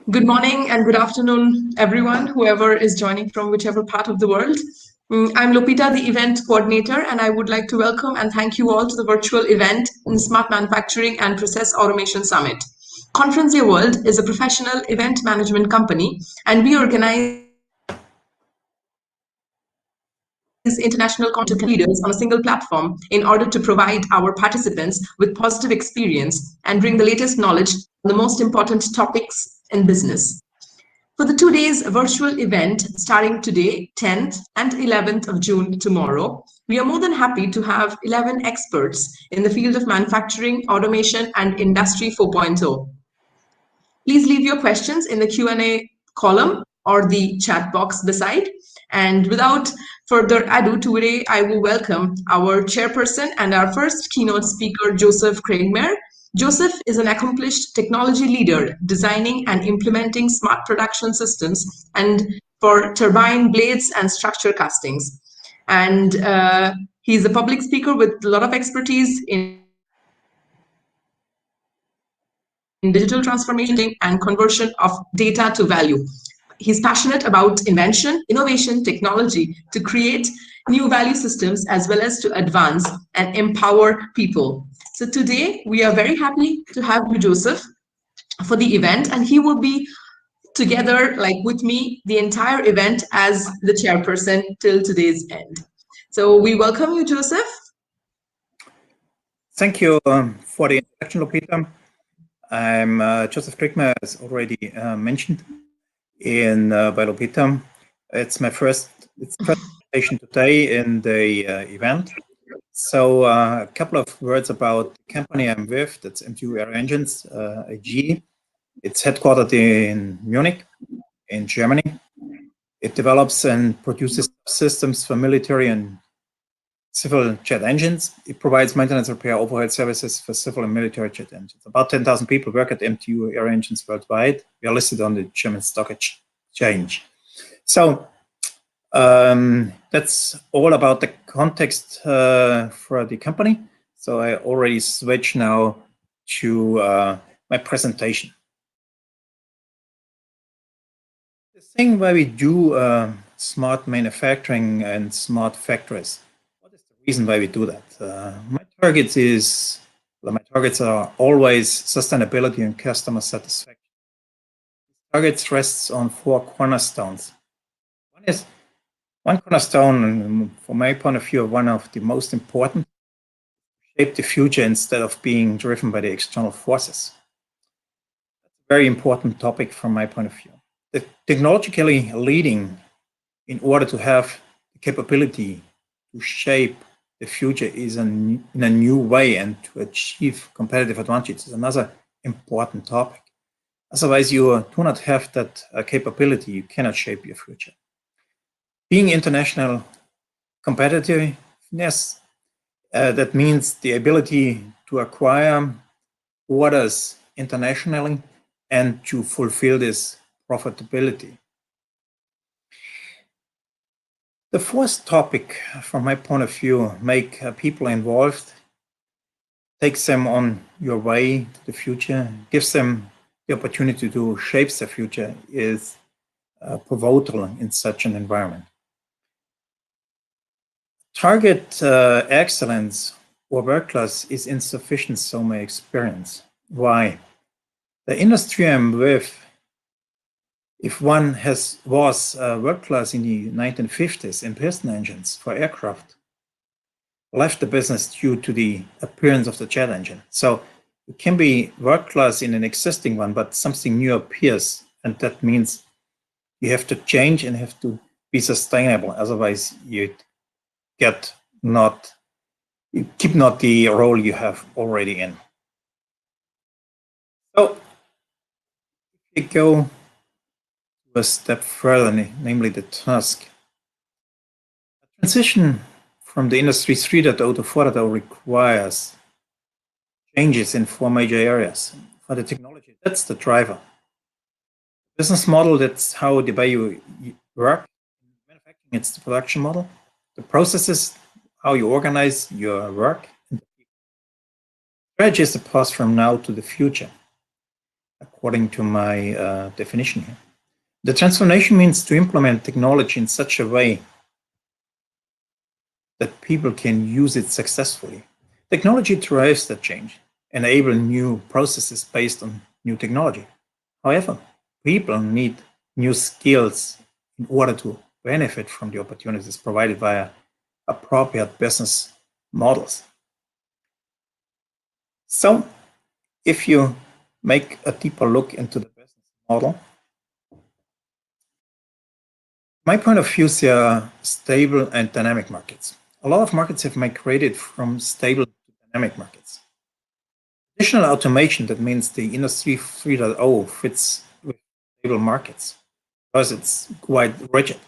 Good morning and good afternoon, everyone, whoever is joining from whichever part of the world. I'm Lopita, the event coordinator, and I would like to welcome and thank you all to the virtual event in Smart Manufacturing and Process Automation Summit. Conference Your World is a professional event management company, and we organize international content leaders on a single platform in order to provide our participants with positive experience and bring the latest knowledge on the most important topics in business. For the 2 days virtual event starting today, 10th and 11th of June tomorrow, we are more than happy to have 11 experts in the field of manufacturing, automation, and Industry 4.0. Please leave your questions in the Q&A column or the chat box beside. And without further ado, today I will welcome our chairperson and our first keynote speaker, Joseph Kramer. Joseph is an accomplished technology leader designing and implementing smart production systems and for turbine blades and structure castings. And he's a public speaker with a lot of expertise in digital transformation and conversion of data to value. He's passionate about invention, innovation, technology to create new value systems as well as to advance and empower people. So today we are very happy to have you, Joseph, for the event, and he will be together like with me the entire event as the chairperson till today's end. So we welcome you, Joseph. Thank you for the introduction, Lupita. I'm Joseph Krickmer, as already mentioned by Lupita. It's my first presentation today in the event. So a couple of words about the company I'm with. That's MTU Aero Engines AG. It's headquartered in Munich, in Germany. It develops and produces systems for military and civil jet engines. It provides maintenance, repair, overhaul services for civil and military jet engines. About 10,000 people work at MTU Aero Engines worldwide. We are listed on the German Stock Exchange. So that's all about the context for the company. So I already switch now to my presentation. The thing where we do smart manufacturing and smart factories. Reason why we do that. My targets are always sustainability and customer satisfaction. Targets rests on 4 cornerstones. One cornerstone, from my point of view, one of the most important, shape the future instead of being driven by the external forces. That's a very important topic from my point of view. The technologically leading in order to have the capability to shape the future is in a new way and to achieve competitive advantage is another important topic. Otherwise, you do not have that capability, you cannot shape your future. Being international competitiveness, that means the ability to acquire orders internationally and to fulfill this profitability. The fourth topic, from my point of view, make people involved, takes them on your way to the future, gives them the opportunity to shape the future, is pivotal in such an environment. Target excellence or world class is insufficient, so my experience. Why? The industry I'm with, if one was world class in the 1950s in piston engines for aircraft, left the business due to the appearance of the jet engine. So it can be world class in an existing one, but something new appears, and that means you have to change and have to be sustainable. Otherwise, you keep not the role you have already in. So if you go a step further, namely the task. A transition from the Industry 3.0 to 4.0 requires changes in 4 major areas. For the technology, that's the driver. Business model, that's how the way you work. Manufacturing, it's the production model. The processes, how you organize your work. Strategy is the path from now to the future. according to my definition here. The transformation means to implement technology in such a way that people can use it successfully. Technology drives that change, enable new processes based on new technology. However, people need new skills in order to benefit from the opportunities provided via appropriate business models. So, if you make a deeper look into the business model, my point of view is there are stable and dynamic markets. A lot of markets have migrated from stable to dynamic markets. Additional automation, that means the Industry 3.0 fits with stable markets because it's quite rigid.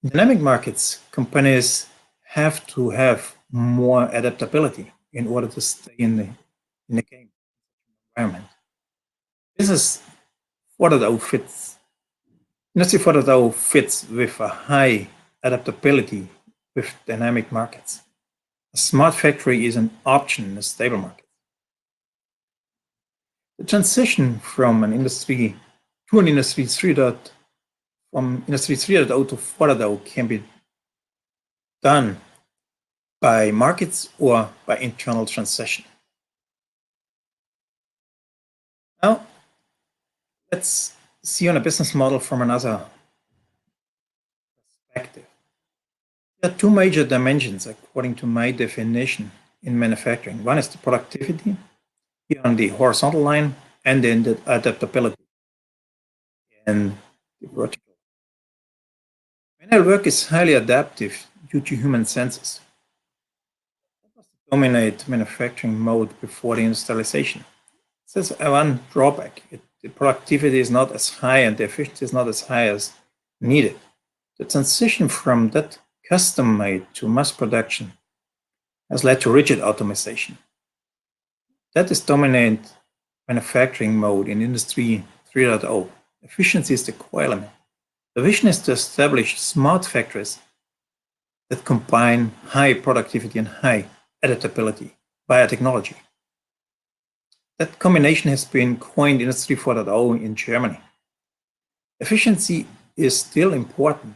In dynamic markets, companies have to have more adaptability in order to stay in the game environment. This is 4.0 fits. Industry 4.0 fits with a high adaptability with dynamic markets. A smart factory is an option in a stable market. The transition from an industry to an industry 3. From industry 3.0 to 4.0 can be done by markets or by internal transition. Now, let's see on a business model from another perspective. There are two major dimensions, according to my definition, in manufacturing. One is the productivity, here on the horizontal line, and then the adaptability in the vertical. Manual work is highly adaptive due to human senses. That was the dominant manufacturing mode before the industrialization. There's one drawback. The productivity is not as high and the efficiency is not as high as needed. The transition from that custom made to mass production has led to rigid automation. That is dominant manufacturing mode in Industry 3.0. Efficiency is the core element. The vision is to establish smart factories that combine high productivity and high adaptability via technology. That combination has been coined Industry 4.0 in Germany. Efficiency is still important.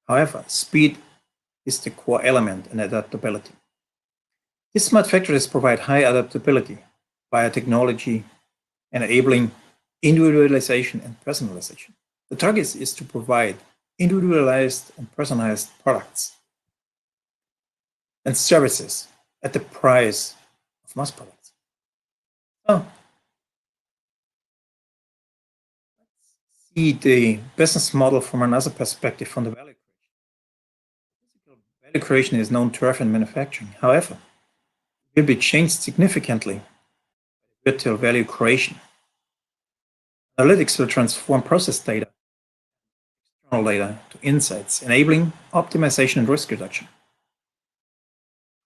However, speed is the core element and adaptability. These smart factories provide high adaptability via technology, enabling individualization and personalization. The target is to provide individualized and personalized products and services at the price of mass products. So, let's see the business model from another perspective, from the value creation. Value creation is known turf in manufacturing. However, it will be changed significantly by virtual value creation. Analytics will transform process data, external data, to insights, enabling optimization and risk reduction.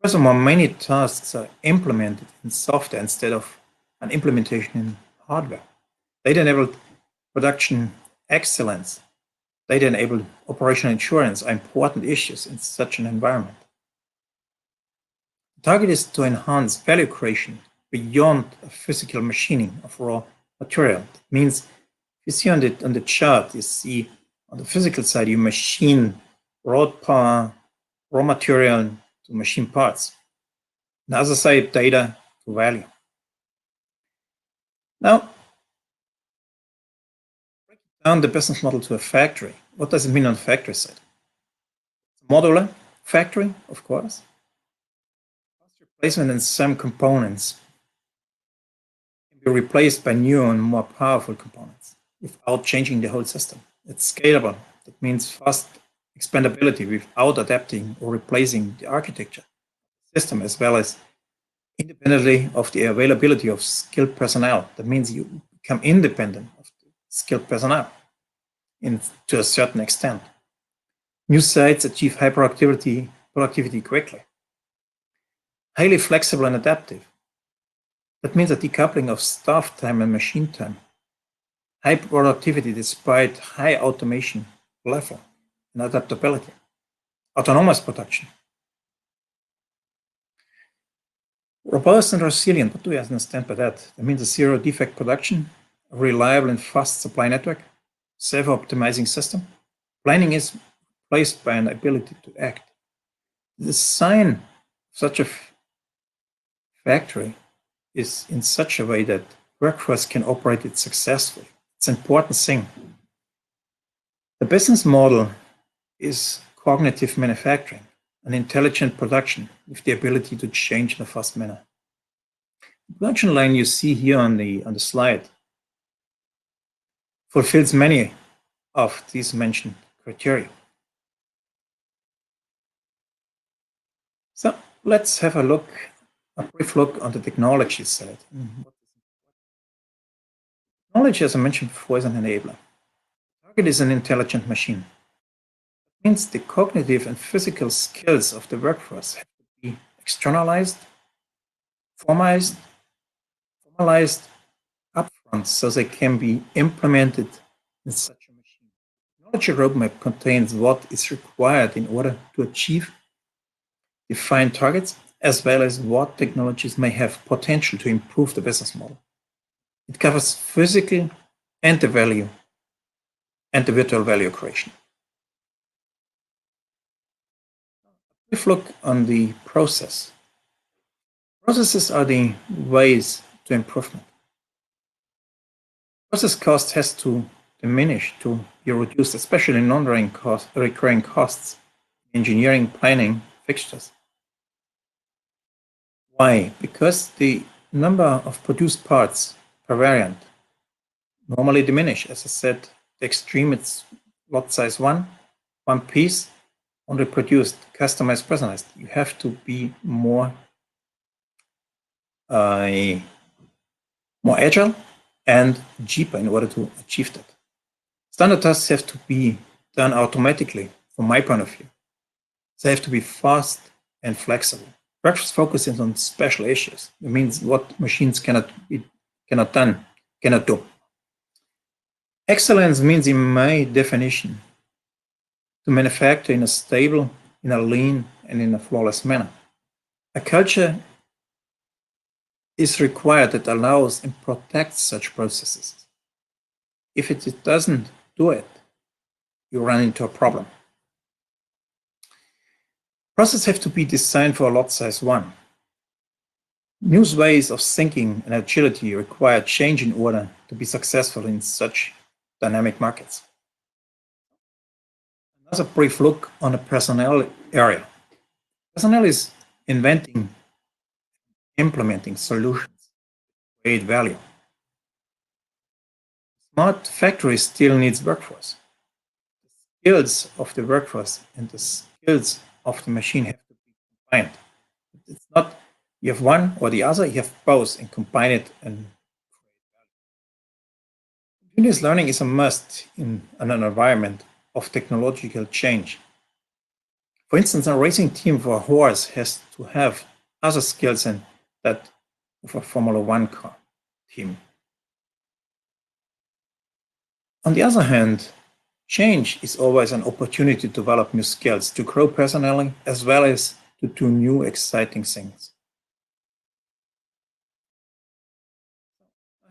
Furthermore, many tasks are implemented in software instead of an implementation in hardware. Data-enabled production excellence, data-enabled operational assurance are important issues in such an environment. The target is to enhance value creation beyond a physical machining of raw material. That means, if you see on the chart, you see on the physical side, you machine raw power, raw material to machine parts. On the other side, data to value. Now, break down the business model to a factory. What does it mean on the factory side? It's a modular factory, of course. Replacement in some components can be replaced by new and more powerful components without changing the whole system. It's scalable. That means fast expandability without adapting or replacing the architecture system, as well as independently of the availability of skilled personnel. That means you become independent of the skilled personnel to a certain extent. New sites achieve high productivity quickly. Highly flexible and adaptive. That means a decoupling of staff time and machine time. High productivity despite high automation level and adaptability. Autonomous production. Robust and resilient, what do we understand by that? That means a zero defect production, a reliable and fast supply network, self-optimizing system. Planning is replaced by an ability to act. The design of such a factory is in such a way that workforce can operate it successfully. It's an important thing. The business model is cognitive manufacturing, an intelligent production with the ability to change in a fast manner. The production line you see here on the slide fulfills many of these mentioned criteria. So let's have a brief look on the technology side. Technology, as I mentioned before, is an enabler. Target is an intelligent machine. It means the cognitive and physical skills of the workforce have to be externalized, formalized, formalized upfront so they can be implemented in such a machine. The technology roadmap contains what is required in order to achieve defined targets, as well as what technologies may have potential to improve the business model. It covers physical and the value and the virtual value creation. Brief look on the process. Processes are the ways to improvement. Process cost has to diminish, to be reduced, especially non-recurring costs, engineering, planning, fixtures. Why? Because the number of produced parts per variant normally diminish. As I said, the extreme, it's lot size one piece, only produced, customized, personalized. You have to be more agile and cheaper in order to achieve that. Standard tasks have to be done automatically, from my point of view. They have to be fast and flexible. Workforce focuses on special issues. It means what machines cannot do. Excellence means, in my definition, to manufacture in a stable, in a lean, and in a flawless manner. A culture is required that allows and protects such processes. If it doesn't do it, you run into a problem. Processes have to be designed for a lot size one. New ways of thinking and agility require change in order to be successful in such dynamic markets. Another brief look on the personnel area. Personnel is inventing, implementing solutions, create value. Smart factory still needs workforce. The skills of the workforce and the skills of the machine have to be combined. It's not you have one or the other, you have both and combine it and continuous learning is a must in an environment of technological change. For instance, a racing team for a horse has to have other skills than that of a Formula One car team. On the other hand, change is always an opportunity to develop new skills, to grow personally, as well as to do new exciting things.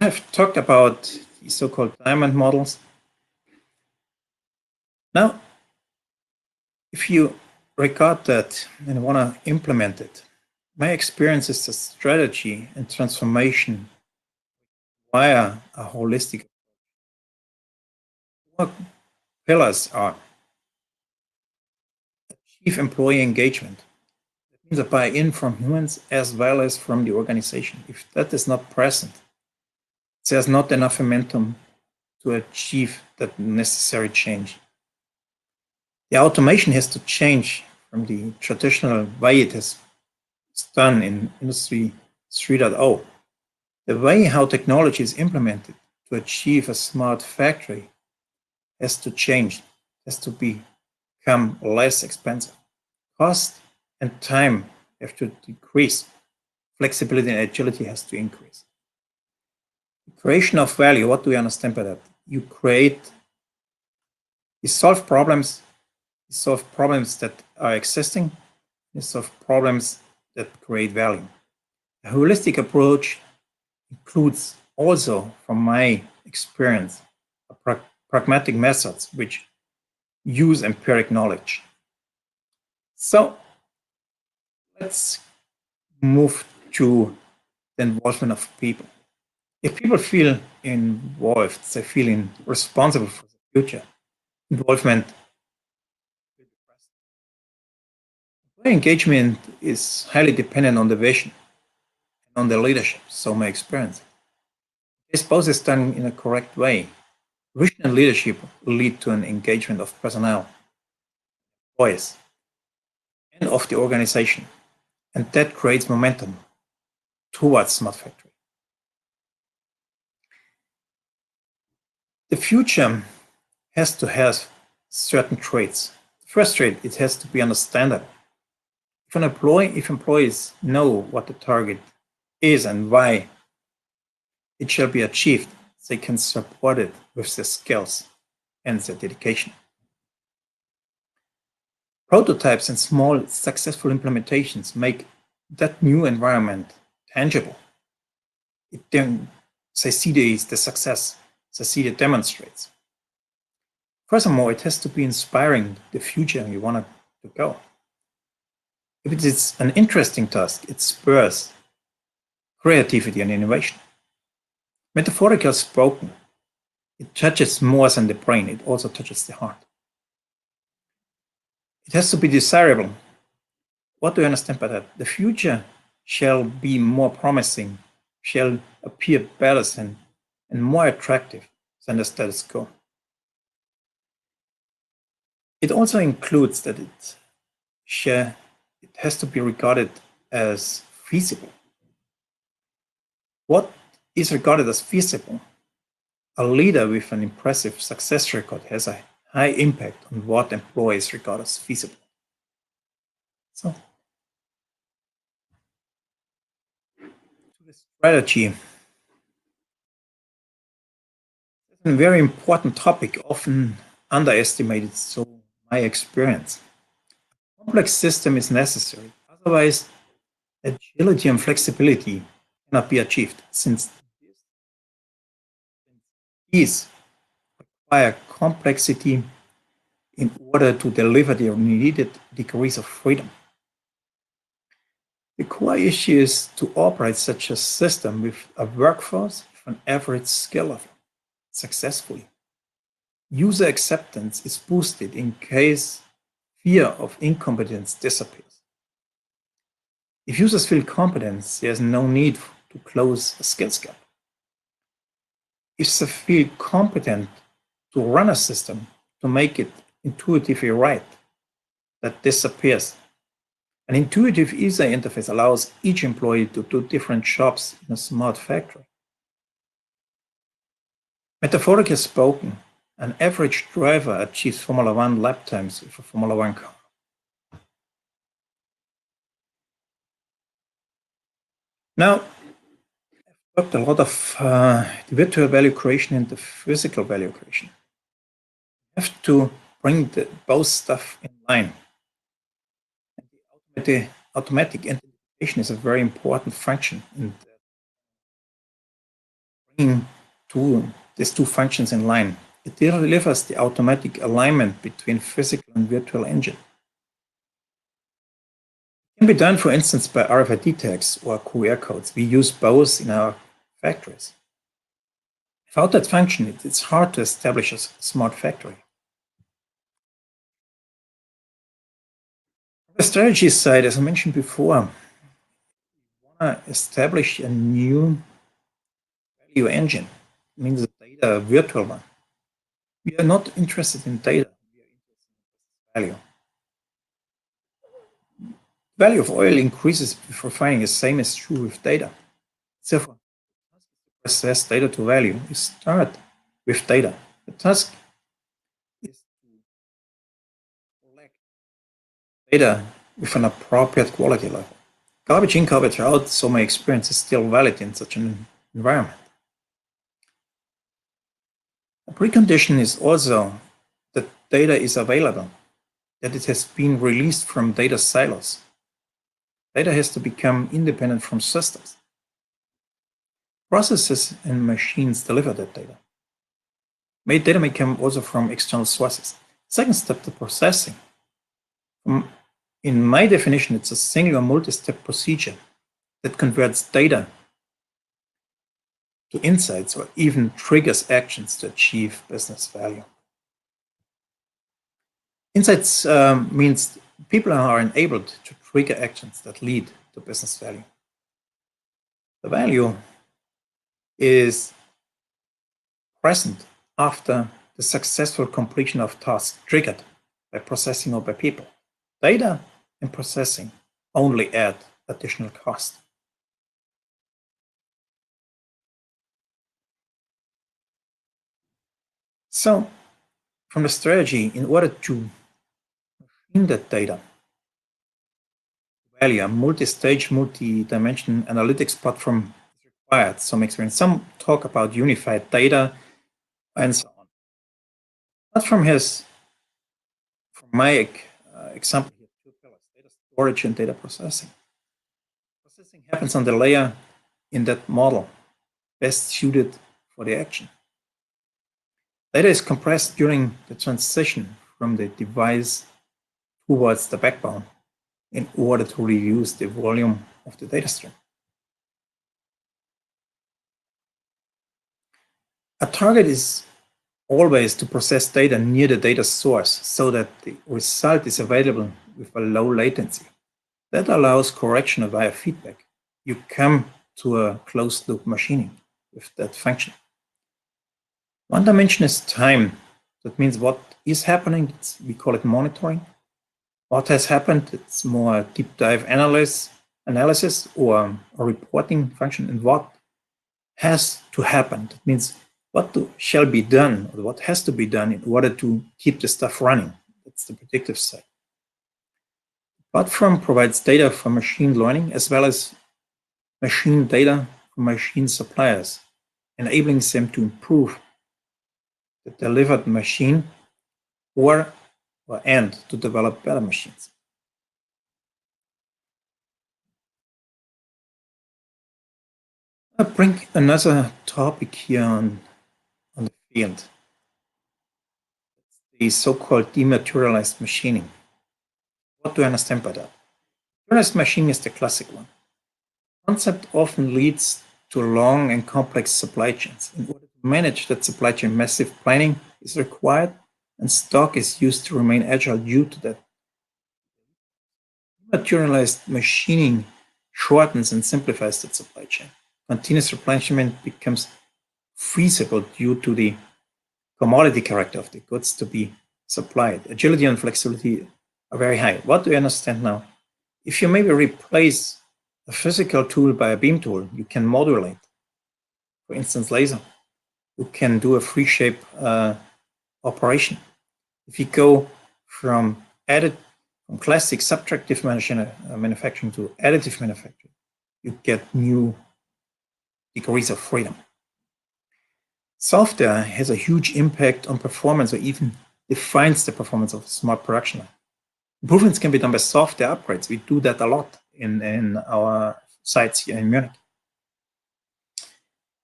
I have talked about the so-called diamond models. Now, if you regard that and want to implement it, my experience is that strategy and transformation via a holistic approach. Pillars are achieve employee engagement. That means a buy-in from humans as well as from the organization. If that is not present, there's not enough momentum to achieve that necessary change. The automation has to change from the traditional way it is done in Industry 3.0. The way how technology is implemented to achieve a smart factory has to change, has to become less expensive. Cost and time have to decrease. Flexibility and agility has to increase. The creation of value, what do we understand by that? You solve problems that are existing, you solve problems that create value. A holistic approach includes also, from my experience, pragmatic methods which use empiric knowledge. So let's move to the involvement of people. If people feel involved, they feel responsible for the future. Involvement, engagement is highly dependent on the vision and on the leadership. So my experience. This both is done in a correct way. Vision and leadership lead to an engagement of personnel, employees, and of the organization, and that creates momentum towards smart factory. The future has to have certain traits. The first trait, it has to be understandable. If employees know what the target is and why it shall be achieved, they can support it with their skills and their dedication. Prototypes and small successful implementations make that new environment tangible. They see the success, they see the demonstrates. Furthermore, it has to be inspiring the future you want to go. If it is an interesting task, it spurs creativity and innovation. Metaphorically spoken, it touches more than the brain, it also touches the heart. It has to be desirable. What do you understand by that? The future shall be more promising, shall appear better than and more attractive than the status quo. It also includes that it has to be regarded as feasible. What is regarded as feasible? A leader with an impressive success record has a high impact on what employees regard as feasible. So, to the strategy, a very important topic, often underestimated, so my experience. A complex system is necessary, otherwise agility and flexibility cannot be achieved, since these require complexity in order to deliver the needed degrees of freedom. The core issue is to operate such a system with a workforce with an average skill level successfully. User acceptance is boosted in case fear of incompetence disappears. If users feel competent, there's no need to close a skills gap. If they feel competent to run a system, to make it intuitively right, that disappears. An intuitive user interface allows each employee to do different jobs in a smart factory. Metaphorically spoken, an average driver achieves Formula One lap times with a Formula One car. Now, I've talked a lot of the virtual value creation and the physical value creation. You have to bring both stuff in line. The automatic identification is a very important function in bringing these two functions in line. It delivers the automatic alignment between physical and virtual engine. It can be done, for instance, by RFID tags or QR codes. We use both in our factories. Without that function, it's hard to establish a smart factory. On the strategy side, as I mentioned before, we want to establish a new value engine. It means a data virtual one. We are not interested in data, we are interested in value. Value of oil increases with refining, the same is true with data. Therefore, process data to value. You start with data. The task is to collect data with an appropriate quality level. Garbage in, garbage out, so my experience is still valid in such an environment. A precondition is also that data is available, that it has been released from data silos. Data has to become independent from systems. Processes and machines deliver that data. Data may come also from external sources. Second step, the processing. In my definition, it's a single or multi-step procedure that converts data to insights or even triggers actions to achieve business value. Insights means people are enabled to trigger actions that lead to business value. The value is present after the successful completion of tasks triggered by processing or by people. Data and processing only add additional cost. So, from the strategy, in order to machine that data, value, a multi-stage, multi-dimension analytics platform is required. Some experience. Some talk about unified data and so on. Platform has, from my example here, two pillars: data storage and data processing. Processing happens on the layer in that model best suited for the action. Data is compressed during the transition from the device towards the backbone in order to reduce the volume of the data stream. A target is always to process data near the data source so that the result is available with a low latency. That allows correction via feedback. You come to a closed loop machining with that function. One dimension is time. That means what is happening, we call it monitoring. What has happened, it's more a deep dive analysis or a reporting function. And what has to happen, that means what shall be done or what has to be done in order to keep the stuff running. That's the predictive side. The platform provides data for machine learning as well as machine data from machine suppliers, enabling them to improve the delivered machine or and to develop better machines. I bring another topic here on the field, the so-called dematerialized machining. What do I understand by that? Materialized machining is the classic one. The concept often leads to long and complex supply chains. In order to manage that supply chain, massive planning is required, and stock is used to remain agile due to that. Materialized machining shortens and simplifies that supply chain. Continuous replenishment becomes feasible due to the commodity character of the goods to be supplied. Agility and flexibility are very high. What do you understand now? If you maybe replace a physical tool by a beam tool, you can modulate. For instance, laser. You can do a free shape operation. If you go from classic subtractive manufacturing to additive manufacturing, you get new degrees of freedom. Software has a huge impact on performance or even defines the performance of a smart production line. Improvements can be done by software upgrades. We do that a lot in our sites here in Munich.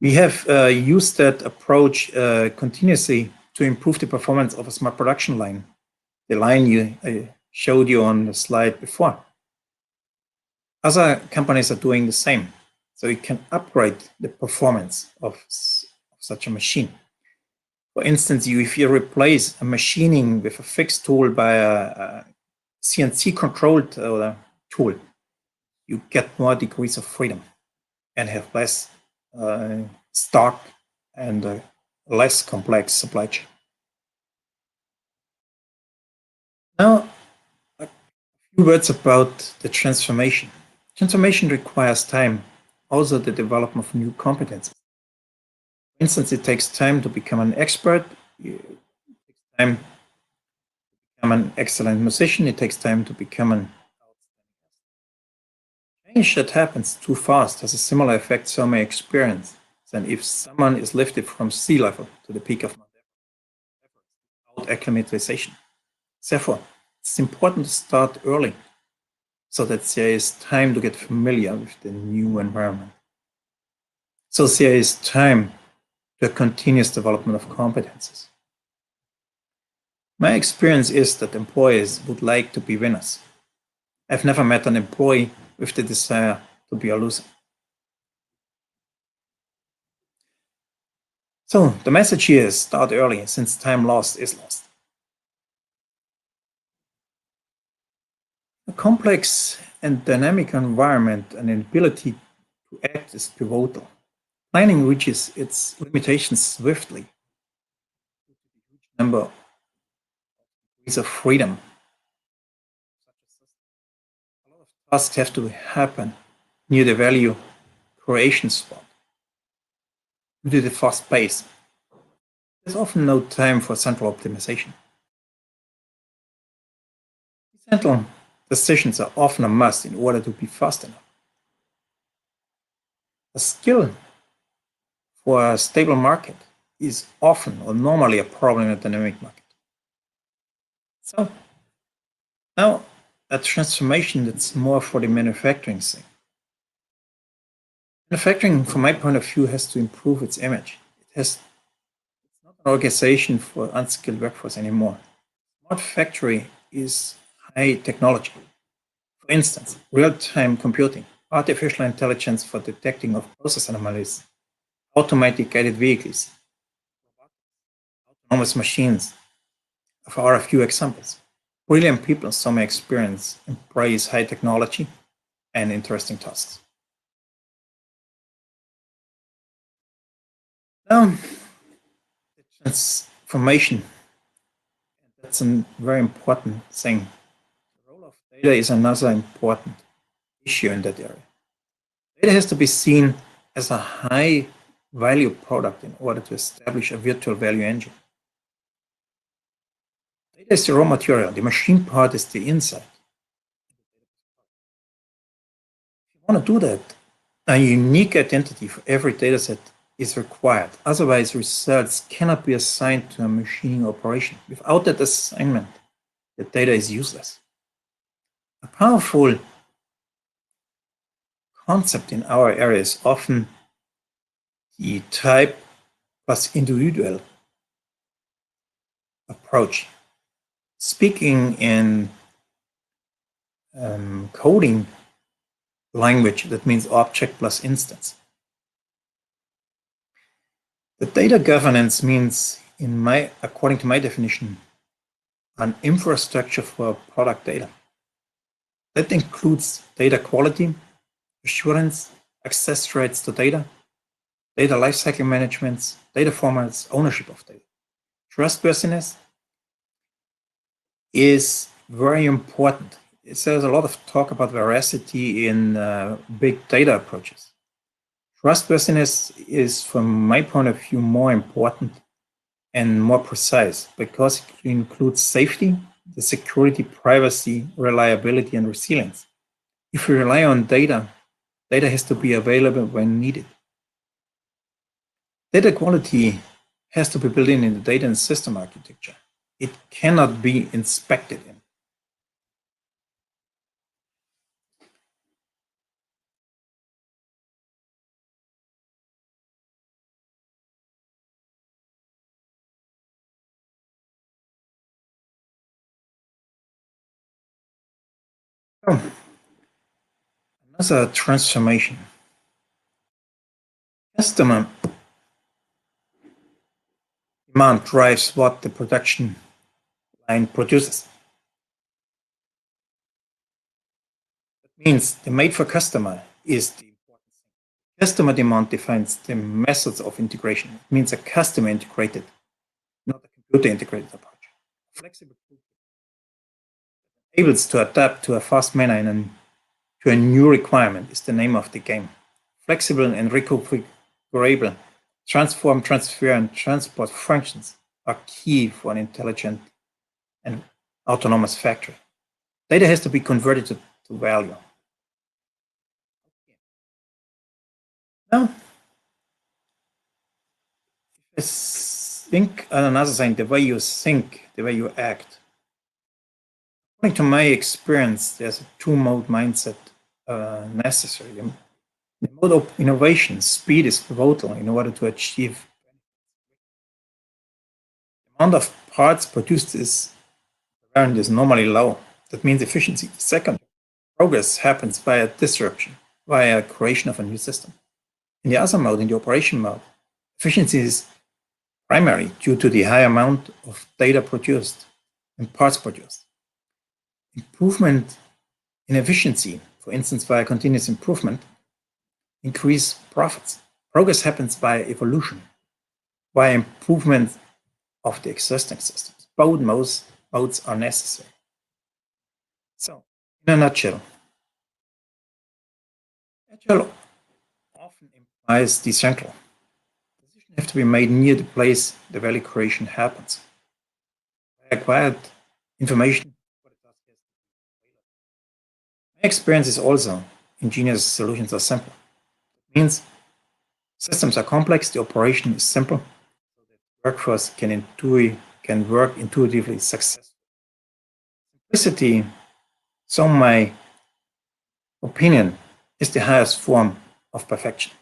We have used that approach continuously to improve the performance of a smart production line, the line I showed you on the slide before. Other companies are doing the same. So you can upgrade the performance of such a machine. For instance, if you replace a machining with a fixed tool by a CNC controlled tool, you get more degrees of freedom and have less stock and a less complex supply chain. Now, a few words about the transformation. Transformation requires time, also the development of new competencies. For instance, it takes time to become an expert, it takes time to become an excellent musician, it takes time to become an change that happens too fast has a similar effect some may experience than if someone is lifted from sea level to the peak of Mount Everest without acclimatization. Therefore, it's important to start early so that there is time to get familiar with the new environment. So there is time to a continuous development of competences. My experience is that employees would like to be winners. I've never met an employee with the desire to be a loser. So the message here is start early, since time lost is lost. A complex and dynamic environment and an ability to act is pivotal. Planning reaches its limitations swiftly. Number degrees of freedom. A lot of tasks have to happen near the value creation spot due to the fast pace. There's often no time for central optimization. Central decisions are often a must in order to be fast enough. A skill for a stable market is often or normally a problem in a dynamic market. So now a transformation that's more for the manufacturing thing. Manufacturing, from my point of view, has to improve its image. It's not an organization for unskilled workforce anymore. Smart factory is high technology. For instance, real-time computing, artificial intelligence for detecting of process anomalies, automatic guided vehicles, autonomous machines, are a few examples. Brilliant people, so my experience, embrace high technology and interesting tasks. Now, transformation, that's a very important thing. The role of data is another important issue in that area. Data has to be seen as a high value product in order to establish a virtual value engine. Data is the raw material, the machine part is the insight. If you want to do that, a unique identity for every dataset is required. Otherwise, results cannot be assigned to a machine operation. Without that assignment, the data is useless. A powerful concept in our area is often the type plus individual approach. Speaking in coding language, that means object plus instance. The data governance means, according to my definition, an infrastructure for product data. That includes data quality, assurance, access rights to data, data lifecycle management, data formats, ownership of data. Trustworthiness is very important. There's a lot of talk about veracity in big data approaches. Trustworthiness is, from my point of view, more important and more precise because it includes safety, the security, privacy, reliability, and resilience. If we rely on data, data has to be available when needed. Data quality has to be built in the data and system architecture. It cannot be inspected in. Oh, another transformation. Customer demand drives what the production line produces. That means the made for customer is the important thing. Customer demand defines the methods of integration. It means a customer integrated, not a computer integrated approach. Flexible able to adapt to a fast manner and to a new requirement is the name of the game. Flexible and reconfigurable transform, transfer, and transport functions are key for an intelligent and autonomous factory. Data has to be converted to value. Now, I think another thing, the way you think, the way you act. According to my experience, there's a two-mode mindset necessary. The mode of innovation, speed is pivotal in order to achieve. The amount of parts produced is normally low. That means efficiency. Second, progress happens via disruption, via creation of a new system. In the other mode, in the operation mode, efficiency is primary due to the high amount of data produced and parts produced. Improvement in efficiency, for instance, via continuous improvement, increase profits. Progress happens by evolution, by improvement of the existing systems. Both modes are necessary. So, in a nutshell, agile often implies decentral. Decisions have to be made near the place the value creation happens. I acquired information. My experience is also ingenious solutions are simple. It means systems are complex, the operation is simple, so that workforce can work intuitively successfully. Simplicity, so my opinion, is the highest form of perfection.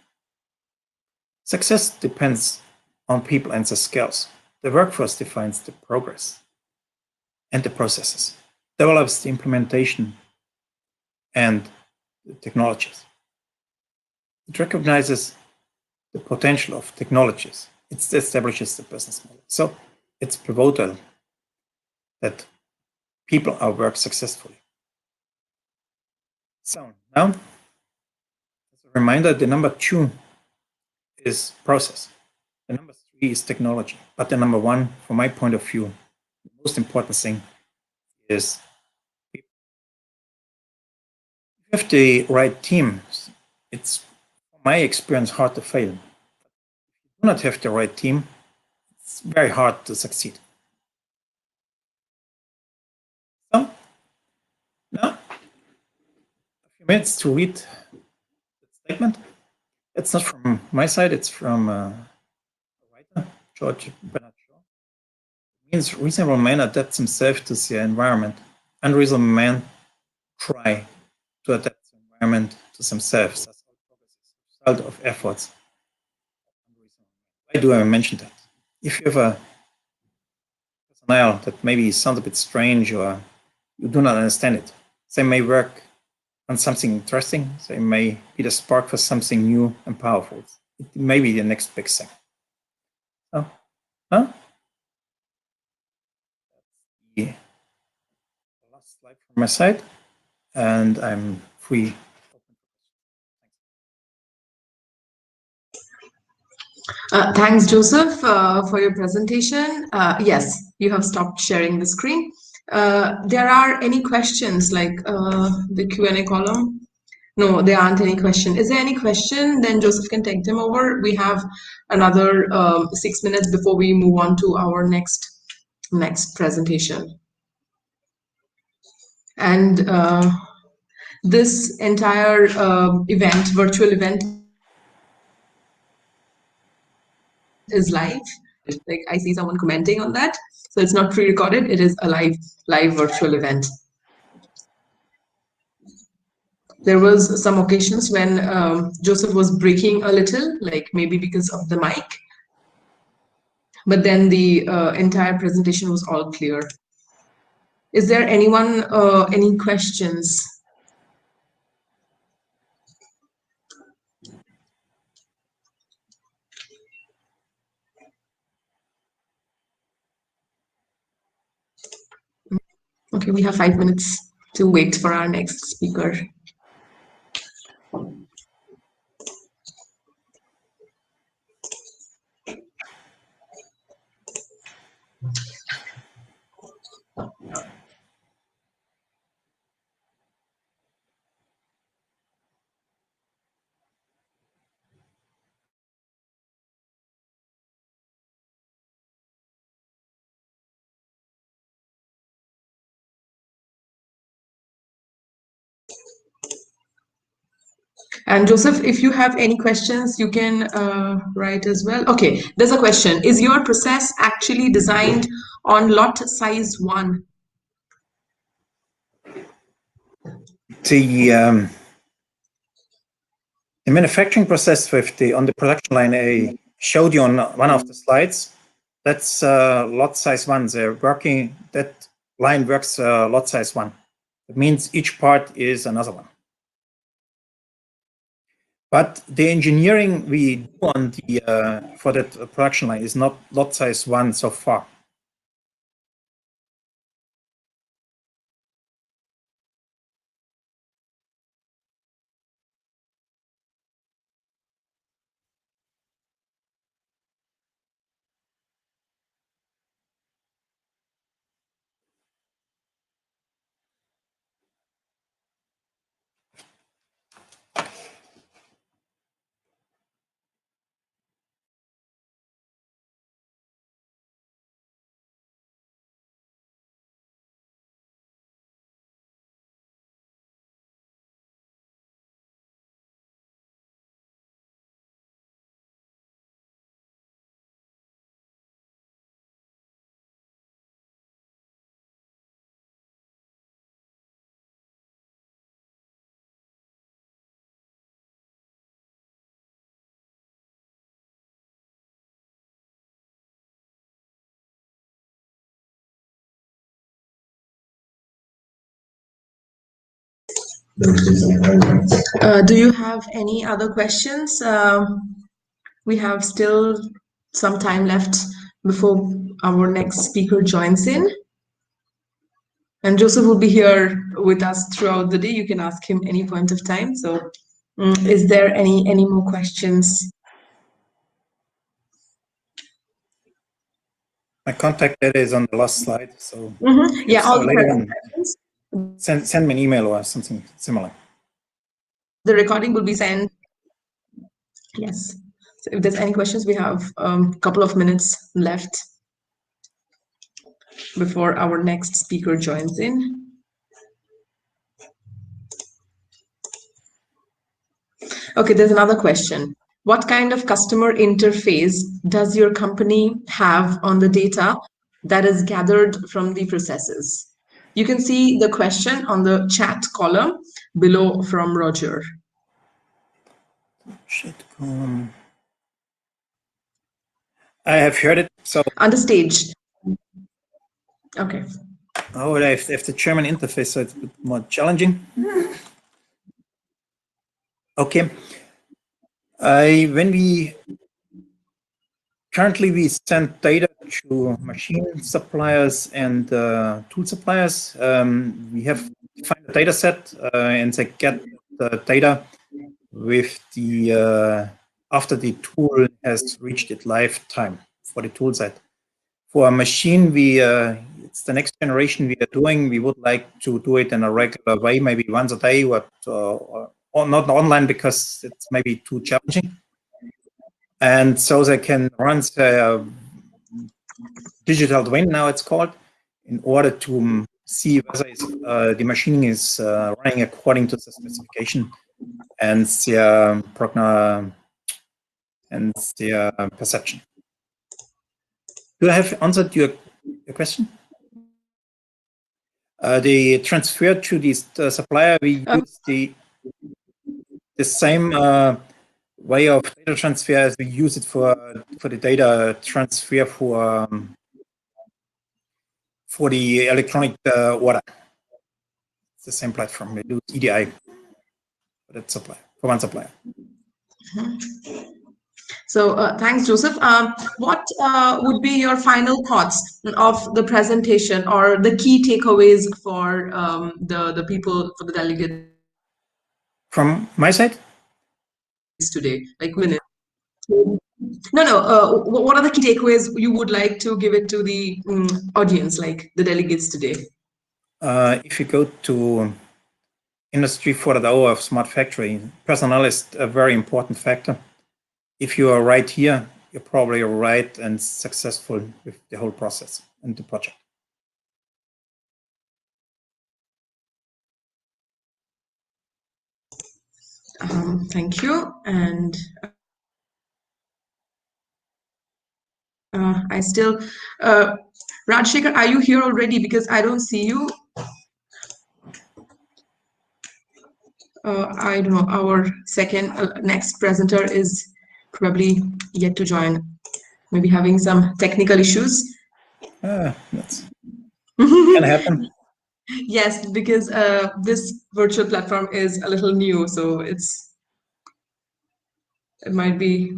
Success depends on people and their skills. The workforce defines the progress and the processes, develops the implementation and the technologies. It recognizes the potential of technologies. It establishes the business model. So it's pivotal that people are work successfully. So now, as a reminder, the number 2 is process. The number 3 is technology. But the number 1, from my point of view, the most important thing is people. If you have the right team, it's, from my experience, hard to fail. If you do not have the right team, it's very hard to succeed. So now, a few minutes to read the statement. It's not from my side, it's from a writer, George Bernard Shaw. It means reasonable man adapts himself to the environment. Unreasonable man try to adapt the environment to themselves. That's all progress is a result of efforts. Why do I mention that? If you have a personnel that maybe sounds a bit strange or you do not understand it, they may work on something interesting. They may be the spark for something new and powerful. It may be the next big thing. Oh, huh? The last slide from my side, and I'm free. Thanks, Joseph, for your presentation. Yes, you have stopped sharing the screen. There are any questions like the Q&A column? No, there aren't any questions. Is there any question? Then Joseph can take them over. We have another 6 minutes before we move on to our next presentation. And this entire virtual event is live. Like I see someone commenting on that. So it's not pre-recorded. It is a live virtual event. There was some occasions when Joseph was breaking a little, like maybe because of the mic. But then the entire presentation was all clear. Is there anyone, any questions? Okay, we have 5 minutes to wait for our next speaker. And Joseph, if you have any questions, you can write as well. Okay, there's a question. Is your process actually designed on lot size 1? The the manufacturing process with on the production line I showed you on one of the slides, that's lot size 1. That line works lot size 1. It means each part is another one. But the engineering we do on the for that production line is not lot size 1 so far. Do you have any other questions? We have still some time left before our next speaker joins in. And Joseph will be here with us throughout the day. You can ask him any point of time. So, is there any more questions? My contact data is on the last slide, so Yeah, all the later on, questions. send me an email or something similar. The recording will be sent. Yes. So if there's any questions, we have a couple of minutes left before our next speaker joins in. Okay, there's another question. What kind of customer interface does your company have on the data that is gathered from the processes? You can see the question on the chat column below from Roger. I have heard it. So on the stage. Okay. oh, I have the German interface, so it's a bit more challenging. Okay. When we currently send data to machine suppliers and tool suppliers. We have defined a data set and they get the data with the after the tool has reached its lifetime for the tool set. For a machine, it's the next generation we are doing. We would like to do it in a regular way, maybe once a day, or not online because it's maybe too challenging. And so they can run the digital twin, now it's called, in order to see whether the machining is running according to the specification and the perception. Do I have answered your question? The transfer to this supplier, we use the same way of data transfer as we use it for the data transfer for the electronic order. It's the same platform. We do EDI for that supplier, for one supplier. So thanks, Joseph. What would be your final thoughts of the presentation or the key takeaways for the people, for the delegates From my side? Today, like minutes? No. What are the key takeaways you would like to give it to the audience, like the delegates today? If you go to Industry 4.0 of smart factory, personnel is a very important factor. If you are right here, you're probably right and successful with the whole process and the project. Thank you. And I still, Rajshekhar, are you here already? Because I don't see you. I don't know. Our second next presenter is probably yet to join. Maybe having some technical issues. That's can happen. Yes, because this virtual platform is a little new, so it might be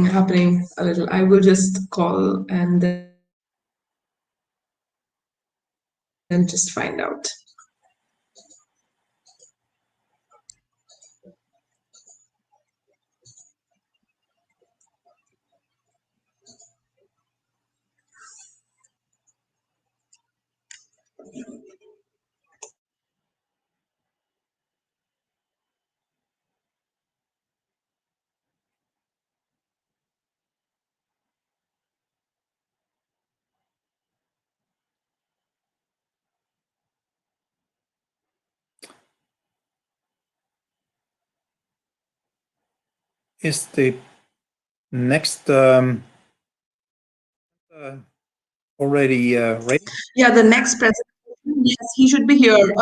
happening a little. I will just call and then just find out. Is the next already ready? Yeah, the next presentation, yes, he should be here.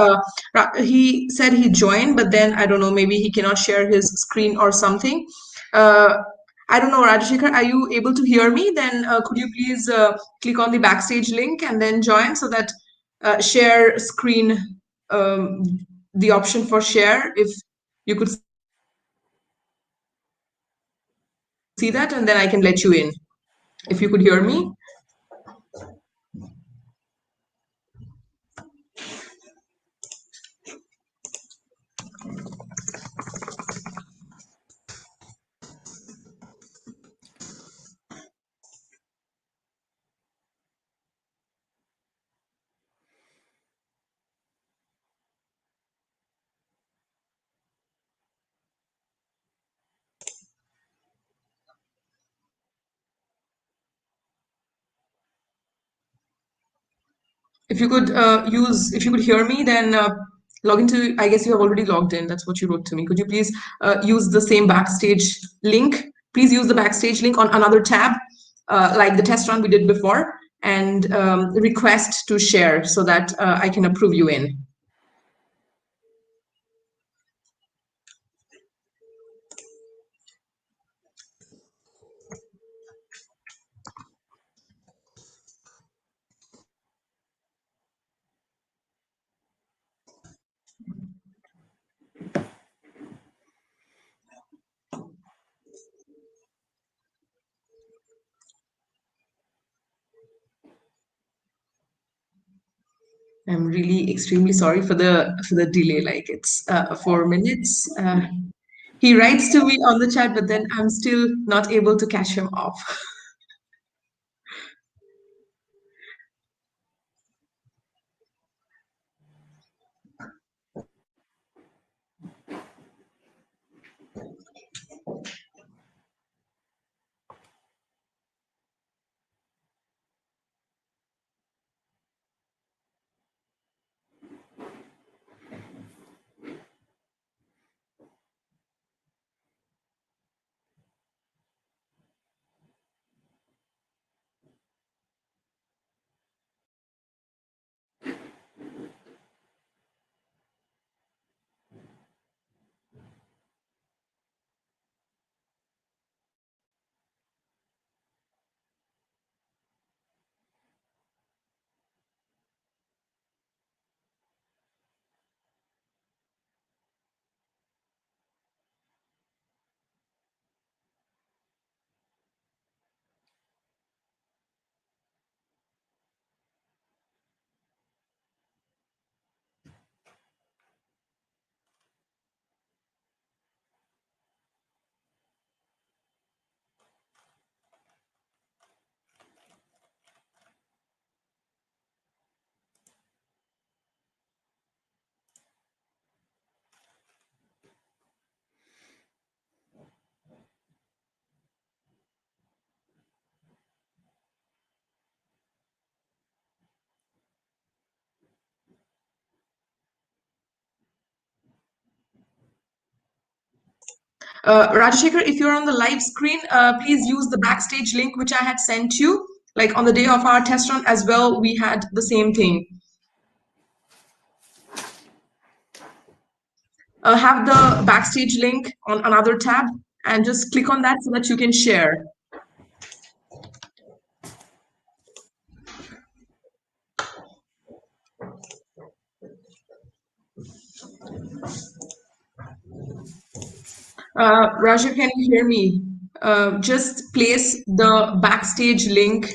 He said he joined, but then I don't know, maybe he cannot share his screen or something. Uh, I don't know, Rajashekar, are you able to hear me? Then could you please click on the backstage link and then join so that share screen, um, the option for share, if you could see that, and then I can let you in. If you could hear me. If you could hear me, then log into, I guess you have already logged in. That's what you wrote to me. Could you please use the same backstage link? Please use the backstage link on another tab, like the test run we did before, and request to share so that I can approve you in. I'm really extremely sorry for the delay. Like it's 4 minutes. He writes to me on the chat, but then I'm still not able to catch him off. Rajashekar, if you're on the live screen, please use the backstage link which I had sent you. Like on the day of our test run as well, we had the same thing. have the backstage link on another tab and just click on that so that you can share. Rajiv, can you hear me? Just place the backstage link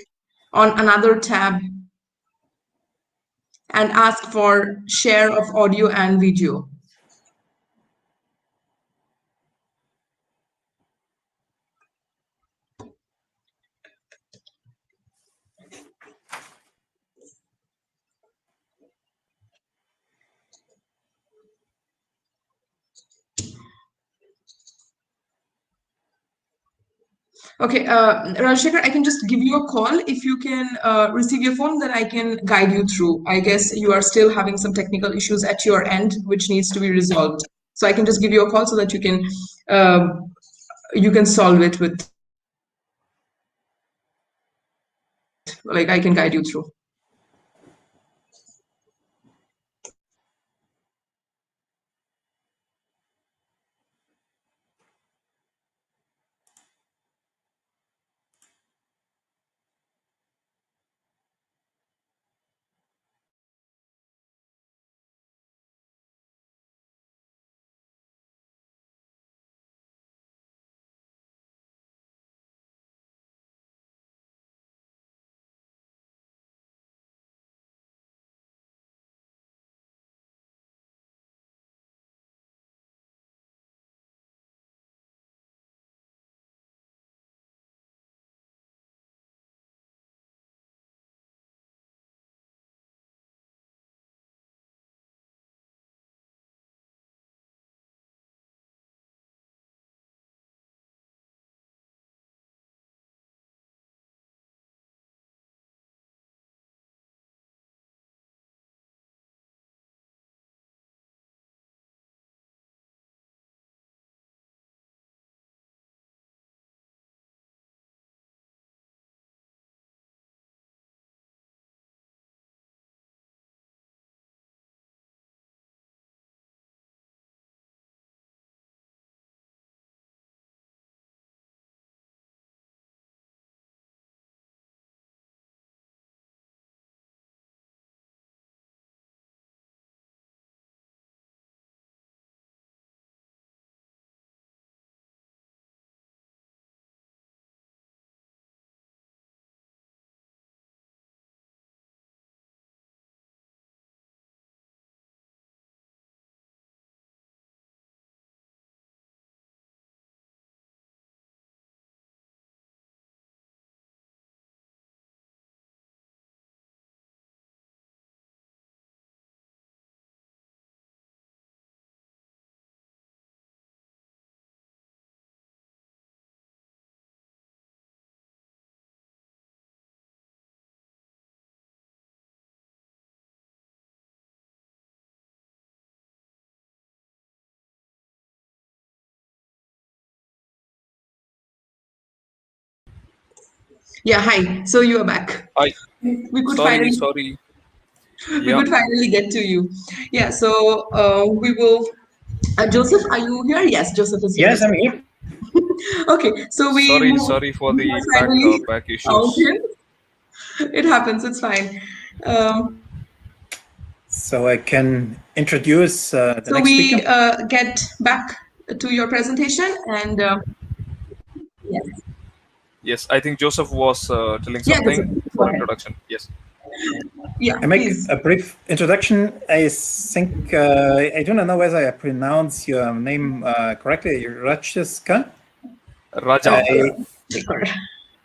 on another tab and ask for share of audio and video. Okay, Rajshekhar, I can just give you a call. If you can receive your phone, then I can guide you through. I guess you are still having some technical issues at your end, which needs to be resolved. So I can just give you a call so that you can solve it with, like, I can guide you through. Yeah, hi. So you are back. I We could sorry, finally sorry. we Yeah. could finally get to you. Yeah. So we will. Joseph, are you here? Yes, Joseph is here Yes, as I'm well. here. Okay, so Sorry for we the have finally back found issues. him. It happens. It's fine. Um, So I can introduce the so next speaker. we get back to your presentation, and yes, Yes, I think Joseph was telling yeah, Joseph, something go for ahead. introduction. Yes. Yeah, I make please. a brief introduction. I think I do not know whether I pronounce your name correctly, Racheska. Raja. I Record.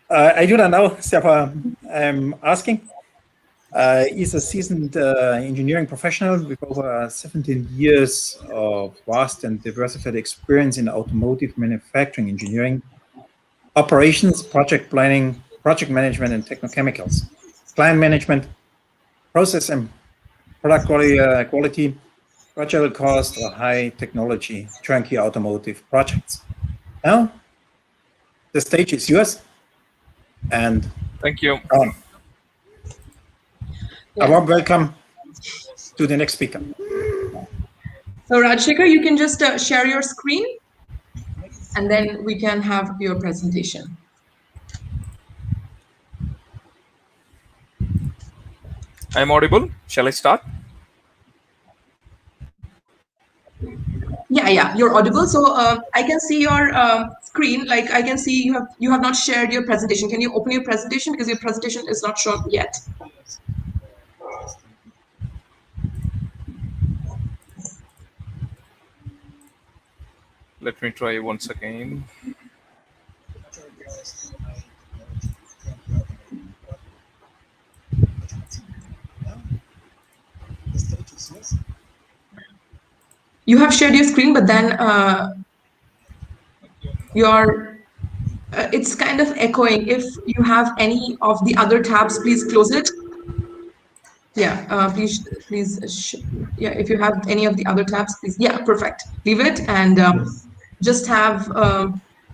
I do not know, therefore I'm asking. He's a seasoned engineering professional with over 17 years of vast and diversified experience in automotive manufacturing engineering, operations, project planning, project management, and technochemicals, client management, process and product quality, fragile cost, or high technology turnkey automotive projects. Now, the stage is yours, and Thank you. on. A Yeah. warm welcome to the next speaker. So Rajshekar, you can just share your screen and then we can have your presentation. I'm audible. Shall I start? Yeah, you're audible. So I can see your screen. Like I can see you have not shared your presentation. Can you open your presentation because your presentation is not shown yet? Let me try once again. You have shared your screen, but then your it's kind of echoing. If you have any of the other tabs, please close it. Yeah, please. Yeah, if you have any of the other tabs, please. Yeah, perfect. Leave it and just have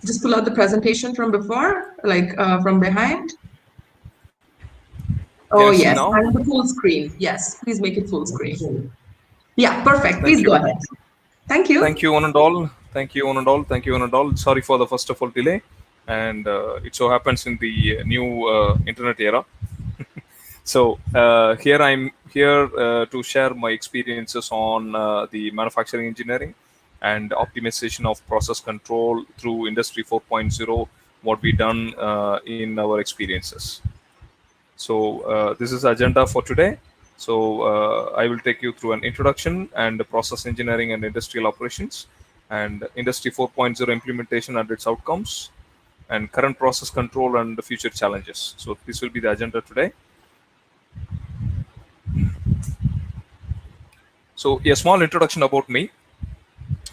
just pull out the presentation from before, like from behind. Can Oh you see yes, now? and the full screen. Yes, please make it full screen. Yeah, perfect. Thank Please you. go ahead. Thank you. Thank you, one and all. Thank you, one and all. Thank you, one and all. Sorry for the first of all delay. And it so happens in the new internet era. So here I'm here to share my experiences on the manufacturing engineering and optimization of process control through Industry 4.0, what we done in our experiences. So this is agenda for today. So I will take you through an introduction and the process engineering and industrial operations and Industry 4.0 implementation and its outcomes and current process control and the future challenges. So this will be the agenda today. So a small introduction about me.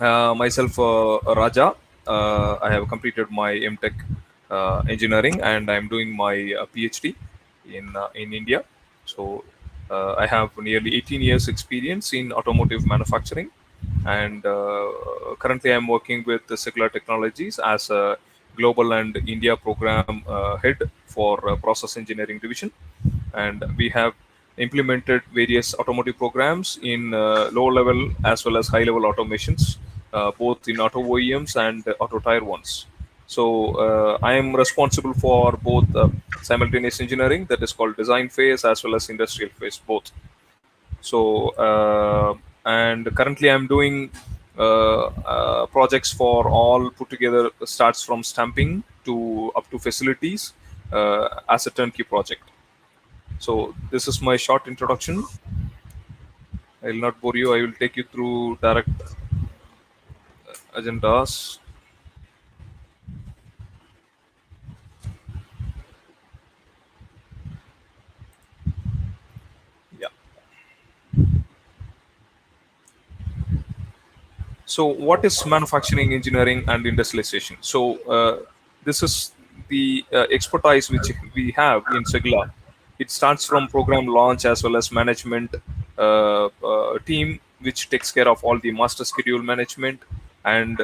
Myself, Raja. I have completed my MTech engineering and I'm doing my PhD in India. So I have nearly 18 years experience in automotive manufacturing, and currently I'm working with the Secular Technologies as a global and India program head for process engineering division, and we have implemented various automotive programs in low level as well as high level automations, both in auto OEMs and auto tier ones. So I am responsible for both simultaneous engineering, that is called design phase, as well as industrial phase, both. So and currently I'm doing projects for all put together, starts from stamping to up to facilities as a turnkey project. So this is my short introduction. I will not bore you. I will take you through direct agendas. Yeah. So, what is manufacturing, engineering, and industrialization? So, this is the expertise which we have in Segla. It starts from program launch as well as management team, which takes care of all the master schedule management and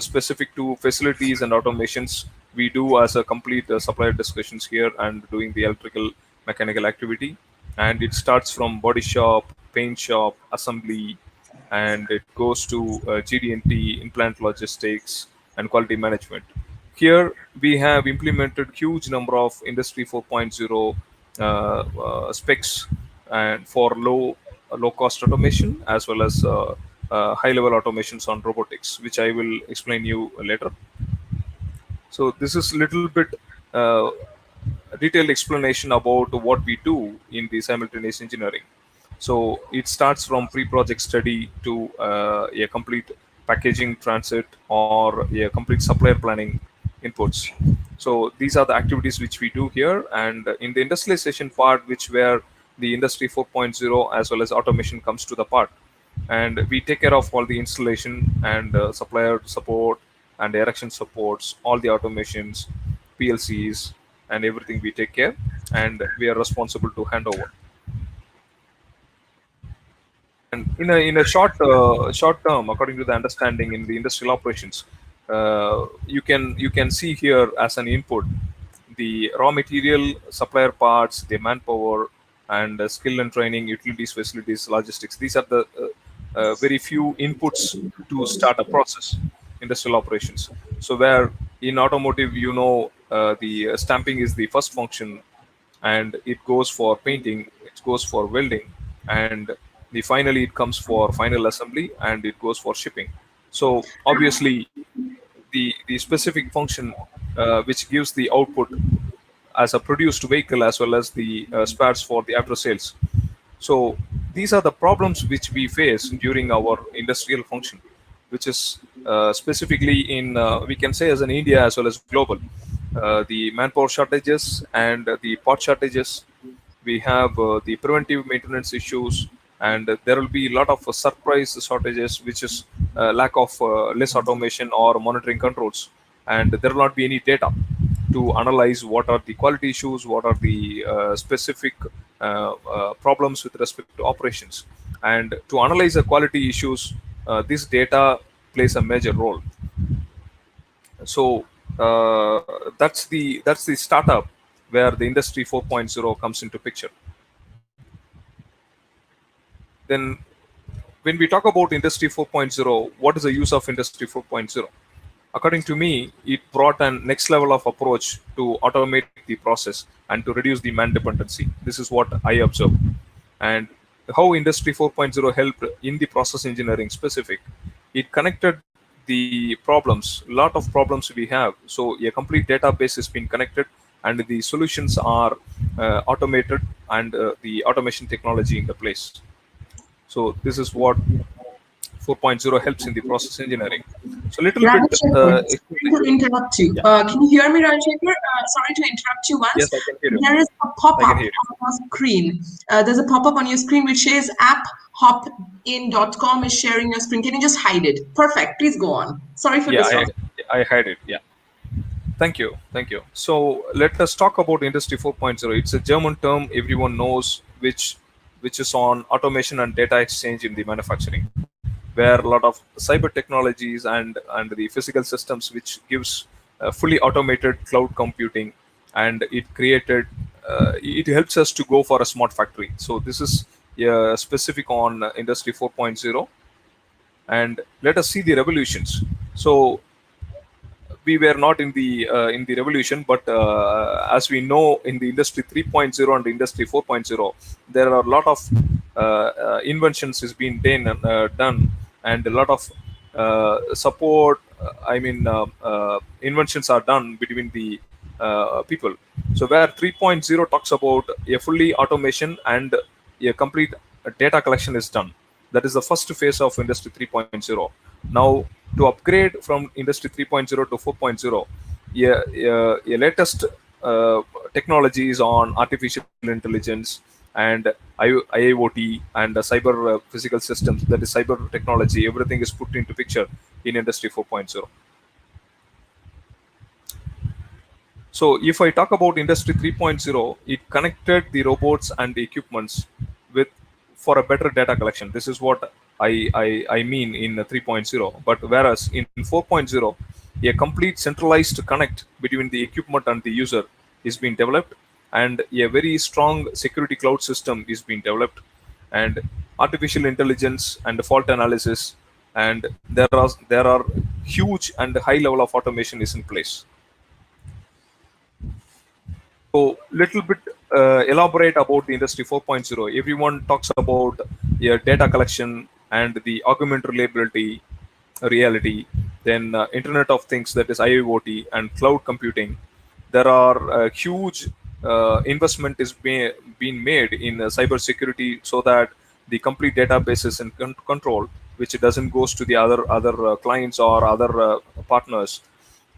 specific to facilities and automations. We do as a complete supplier discussions here and doing the electrical mechanical activity. And it starts from body shop, paint shop, assembly, and it goes to GD&T, implant logistics, and quality management. Here we have implemented huge number of Industry 4.0 specs and for low cost automation as well as high level automations on robotics, which I will explain you later. So this is little bit uh, detailed explanation about what we do in the simultaneous engineering. So it starts from pre-project study to a complete packaging transit or a complete supplier planning inputs. So these are the activities which we do here. And in the industrialization part, which where the industry 4.0 as well as automation comes to the part, and we take care of all the installation and supplier support and erection supports, all the automations, PLCs, and everything we take care, and we are responsible to hand over. And in a short term, according to the understanding in the industrial operations, you can see here as an input the raw material, supplier parts, the manpower, and skill and training, utilities, facilities, logistics. These are the very few inputs to start a process, industrial operations. So where in automotive, the stamping is the first function, and it goes for painting, it goes for welding, and the finally it comes for final assembly, and it goes for shipping. So obviously the specific function which gives the output as a produced vehicle as well as the spares for the after sales. So these are the problems which we face during our industrial function, which is specifically in we can say as in India as well as global. The manpower shortages and the part shortages. We have the preventive maintenance issues, and there will be a lot of surprise shortages, which is lack of less automation or monitoring controls, and there will not be any data to analyze what are the quality issues, what are the specific problems with respect to operations. And to analyze the quality issues, this data plays a major role. So that's the startup where the industry 4.0 comes into picture. Then when we talk about industry 4.0, what is the use of industry 4.0? According to me, it brought an next level of approach to automate the process and to reduce the man dependency. This is what I observed. And how industry 4.0 helped in the process engineering specific, it connected the problems, a lot of problems we have. So a complete database has been connected, and the solutions are automated, and the automation technology in the place. So this is what 4.0 helps in the process engineering. So a little bit Rajshekar, sorry to explanation. interrupt you. Yeah. Can you hear me, Rajshekar? Sorry to interrupt you once. Yes, I can hear you. There is a I can pop-up hear you. on your screen. There's a pop-up on your screen which says apphopin.com is sharing your screen. Can you just hide it? Perfect. Please go on. Sorry for Yeah, disrupting. I had it. Yeah. Thank you. Thank you. So let us talk about Industry 4.0. It's a German term everyone knows, which is on automation and data exchange in the manufacturing, where a lot of cyber technologies and the physical systems which gives fully automated cloud computing, and it helps us to go for a smart factory. So this is specific on Industry 4.0, and let us see the revolutions. So we were not in the revolution, but as we know, in the industry 3.0 and industry 4.0, there are a lot of inventions has been done, and a lot of support, inventions are done between the people. So where 3.0 talks about a fully automation and a complete data collection is done. That is the first phase of industry 3.0. Now, to upgrade from industry 3.0 to 4.0, a latest technologies on artificial intelligence and IIoT and cyber physical systems, that is cyber technology, everything is put into picture in industry 4.0. So if I talk about industry 3.0, it connected the robots and the equipments with for a better data collection. This is what I mean in 3.0. But whereas in 4.0, a complete centralized connect between the equipment and the user is being developed, and a very strong security cloud system is being developed, and artificial intelligence and fault analysis, and there are huge and high level of automation is in place. So, little bit elaborate about the industry 4.0. Everyone talks about data collection and the augmented reliability, reality, then Internet of Things, that is IoT, and cloud computing. There are huge investment is being made in cyber security, so that the complete database is in control, which doesn't goes to the other clients or other partners.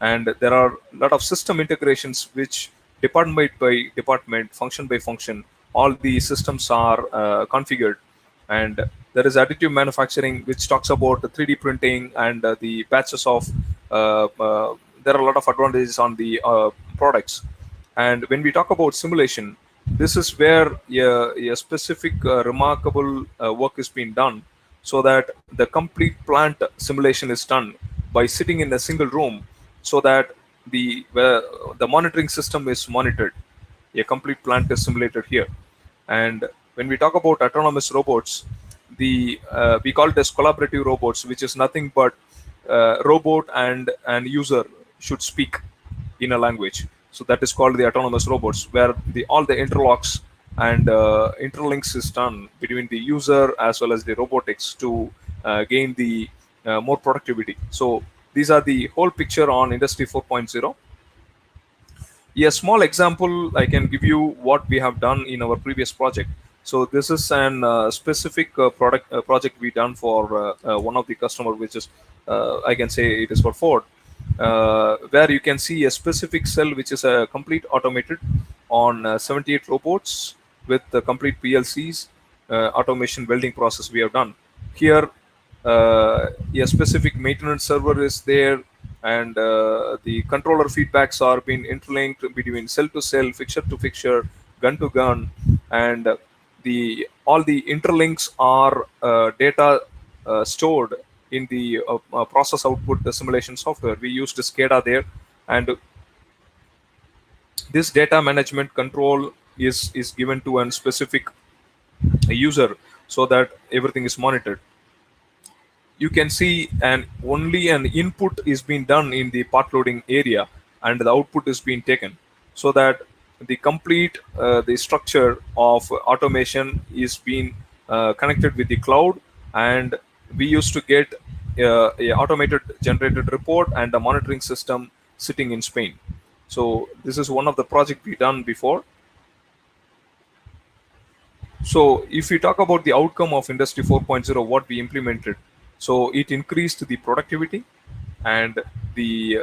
And there are a lot of system integrations which department by department, function by function, all the systems are configured. And there is additive manufacturing, which talks about the 3D printing and the batches of there are a lot of advantages on the products. And when we talk about simulation, this is where a specific remarkable work is being done, so that the complete plant simulation is done by sitting in a single room, so that the monitoring system is monitored. A complete plant is simulated here. And when we talk about autonomous robots, the we call it as collaborative robots, which is nothing but robot and user should speak in a language. So that is called the autonomous robots, where the all the interlocks and interlinks is done between the user as well as the robotics to gain the more productivity. So these are the whole picture on Industry 4.0. A small example I can give you what we have done in our previous project. So this is an specific product project we done for one of the customer, which is I can say it is for Ford, where you can see a specific cell which is complete automated on 78 robots with the complete PLCs, automation welding process we have done. Here, a specific maintenance server is there, and the controller feedbacks are being interlinked between cell to cell, fixture to fixture, gun to gun, and the all the interlinks are data stored in the process output the simulation software. We used SCADA there, and this data management control is given to a specific user so that everything is monitored. You can see and only an input is being done in the part loading area, and the output is being taken, so that the complete the structure of automation is being connected with the cloud, and we used to get a automated generated report and a monitoring system sitting in Spain. So this is one of the project we done before. So if we talk about the outcome of Industry 4.0, what we implemented, so it increased the productivity, and the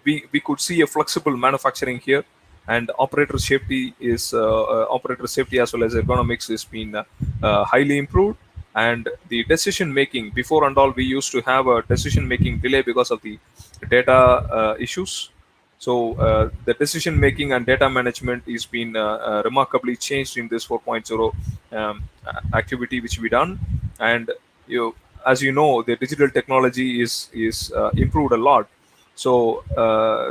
we could see a flexible manufacturing here, and operator safety is operator safety as well as ergonomics is been highly improved, and the decision making before and all we used to have a decision making delay because of the data issues. So the decision making and data management is been remarkably changed in this 4.0 activity which we done. And you, as you know, the digital technology is improved a lot. So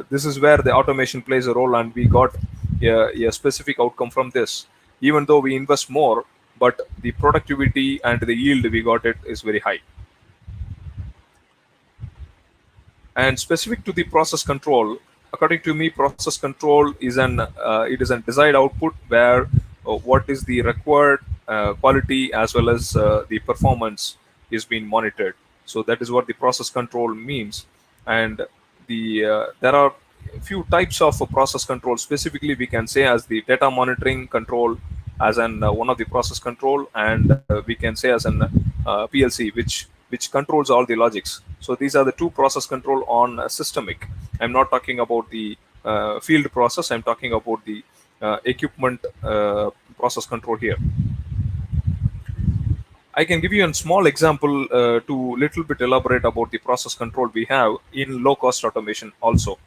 this is where the automation plays a role, and we got a specific outcome from this. Even though we invest more, but the productivity and the yield we got it is very high. And specific to the process control, according to me, process control is an it is a desired output where what is the required quality as well as the performance is being monitored. So that is what the process control means. And there are a few types of process control. Specifically, we can say as the data monitoring control as an one of the process control, and we can say as an PLC, which controls all the logics. So these are the two process control on systemic. I'm not talking about the field process. I'm talking about the equipment process control here. I can give you a small example to little bit elaborate about the process control we have in low cost automation also.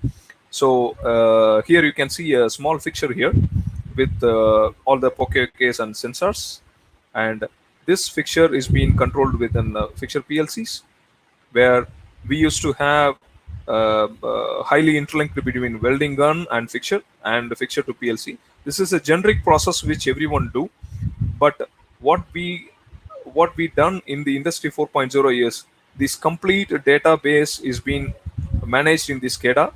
So here you can see a small fixture here with all the POKs and sensors, and this fixture is being controlled within fixture PLCs, where we used to have highly interlinked between welding gun and fixture to PLC. This is a generic process which everyone do, but what we what we done in the Industry 4.0 is this complete database is being managed in this SCADA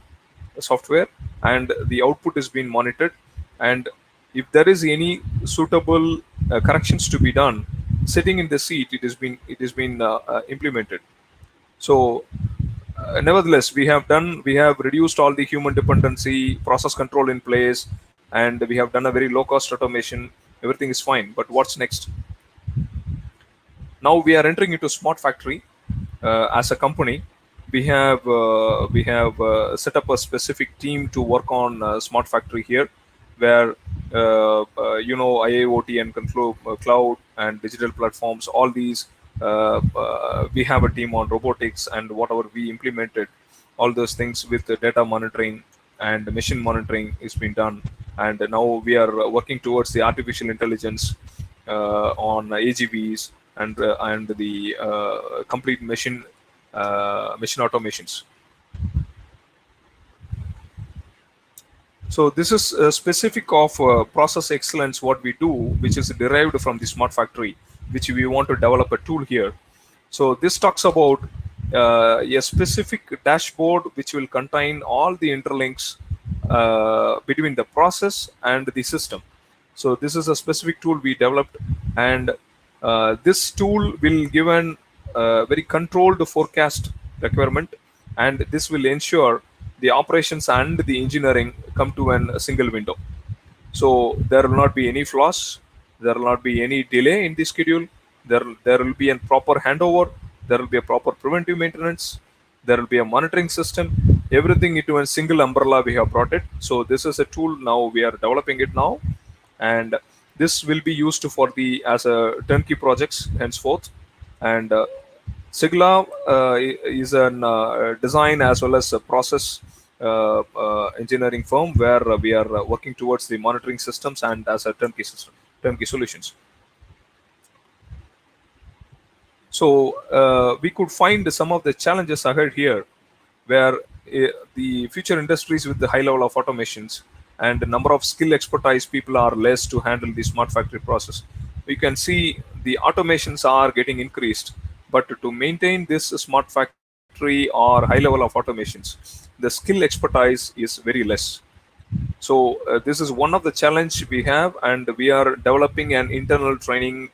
software, and the output is being monitored. And if there is any suitable corrections to be done, sitting in the seat, it has been implemented. So nevertheless, we have reduced all the human dependency, process control in place, and we have done a very low cost automation. Everything is fine, but what's next? Now we are entering into smart factory. As a company, we have set up a specific team to work on smart factory here, where IIoT and control, cloud and digital platforms, all these we have a team on robotics, and whatever we implemented, all those things with the data monitoring and machine monitoring is being done. And now we are working towards the artificial intelligence on AGVs and the complete machine automations. So this is specific of process excellence what we do, which is derived from the smart factory, which we want to develop a tool here. So this talks about a specific dashboard which will contain all the interlinks between the process and the system. So this is a specific tool we developed, and this tool will give an very controlled forecast requirement, and this will ensure the operations and the engineering come to a single window. So there will not be any flaws, there will not be any delay in the schedule, there will be a proper handover, there will be a proper preventive maintenance, there will be a monitoring system, everything into a single umbrella we have brought it. So this is a tool now we are developing it now, and this will be used for the as a turnkey projects henceforth. And Sigla is an design as well as a process engineering firm where we are working towards the monitoring systems and as a turnkey system, turnkey solutions. So we could find some of the challenges ahead here, where the future industries with the high level of automations and the number of skill expertise people are less to handle the smart factory process. We can see the automations are getting increased, but to maintain this smart factory or high level of automations, the skill expertise is very less. So this is one of the challenge we have, and we are developing an internal training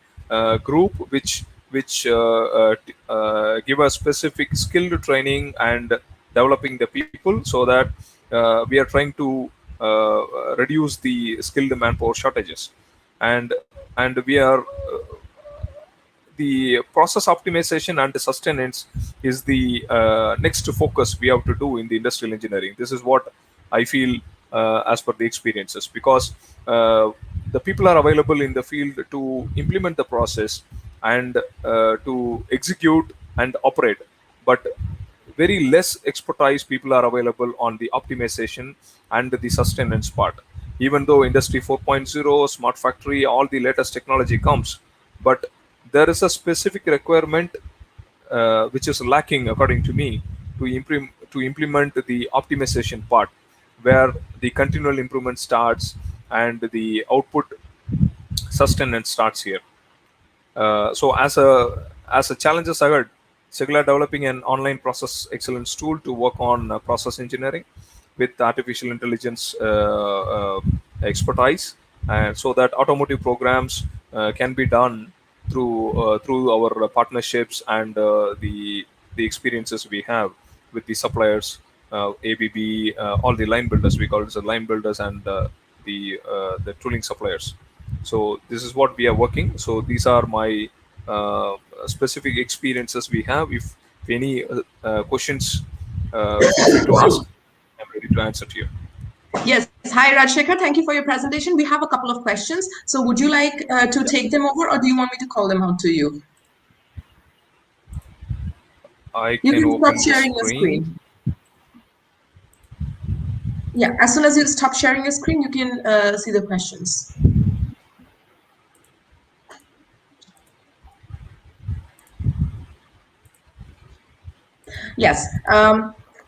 group which give us specific skilled training and developing the people, so that we are trying to reduce the skilled manpower shortages, and we are the process optimization and the sustenance is the next focus we have to do in the industrial engineering. This is what I feel as per the experiences, because the people are available in the field to implement the process and to execute and operate, but very less expertise people are available on the optimization and the sustenance part. Even though industry 4.0, smart factory, all the latest technology comes, but there is a specific requirement which is lacking, according to me, to implement the optimization part, where the continual improvement starts and the output sustenance starts here. So as a challenges ahead, Sigla developing an online process excellence tool to work on process engineering with artificial intelligence expertise, and so that automotive programs can be done through our partnerships and the experiences we have with the suppliers, ABB, all the line builders, we call it the line builders, and the tooling suppliers. So this is what we are working. So these are my specific experiences we have. If any questions, feel free to ask. I'm ready to answer to you. Yes. Hi, Rajshekhar. Thank you for your presentation. We have a couple of questions. So would you like to take them over, or do you want me to call them out to you? I You can can stop open the sharing your screen. screen. Yeah, as soon as you stop sharing your screen, you can see the questions. Yes.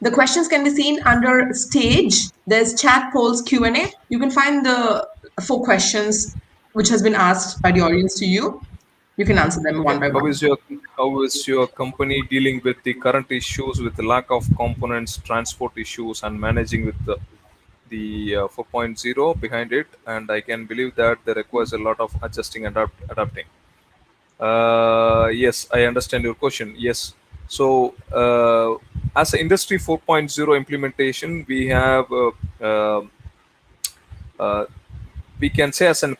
The questions can be seen under stage. There's chat, polls, Q&A. You can find the 4 questions which has been asked by the audience to you. You can answer them Okay. one by How one. is your company dealing with the current issues with the lack of components, transport issues, and managing with the 4.0 behind it? And I can believe that there requires a lot of adjusting and adapting. Yes, I understand your question. Yes. So, as an industry 4.0 implementation, we have uh, we can say as an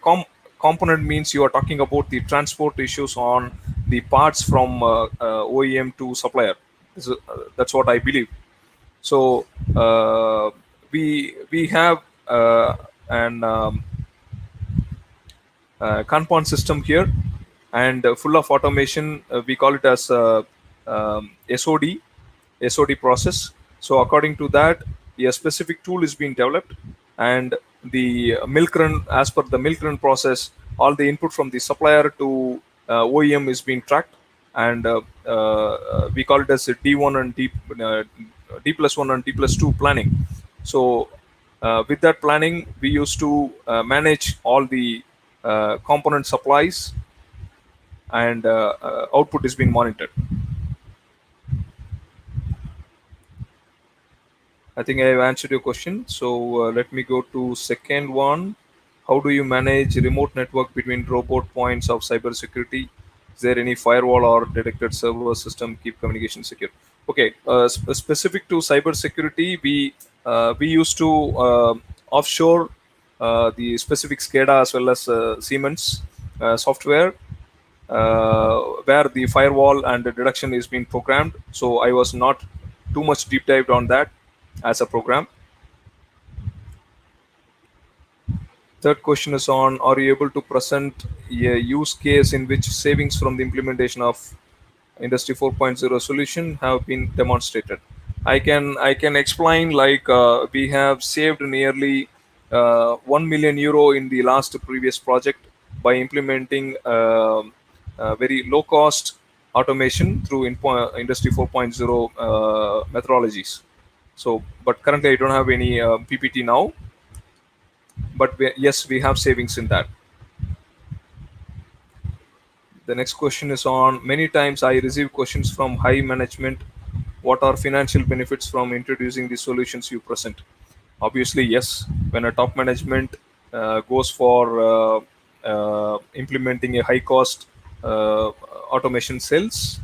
component means you are talking about the transport issues on the parts from OEM to supplier. That's what I believe. So we have an Kanban system here, and full of automation. We call it as SOD process. So according to that, a specific tool is being developed, and the milk run, as per the milk run process, all the input from the supplier to OEM is being tracked, and we call it as a D1 and D plus one and D plus two planning. So With that planning, we used to manage all the component supplies, and output is being monitored. I think I have answered your question. So let me go to second one. How do you manage remote network between robot points of cybersecurity? Is there any firewall or detected server system keep communication secure? Okay, specific to cybersecurity, we used to offshore the specific SCADA as well as Siemens software, where the firewall and the deduction is being programmed. So I was not too much deep dived on that as a program. Third question is on: are you able to present a use case in which savings from the implementation of Industry 4.0 solution have been demonstrated? I can explain, like, we have saved nearly 1 million euro in the last previous project by implementing very low cost automation through Industry 4.0 methodologies. So, but currently I don't have any PPT now, but yes, we have savings in that. The next question is on: many times I receive questions from high management. What are financial benefits from introducing the solutions you present? Obviously, yes. When a top management goes for implementing a high cost automation cells,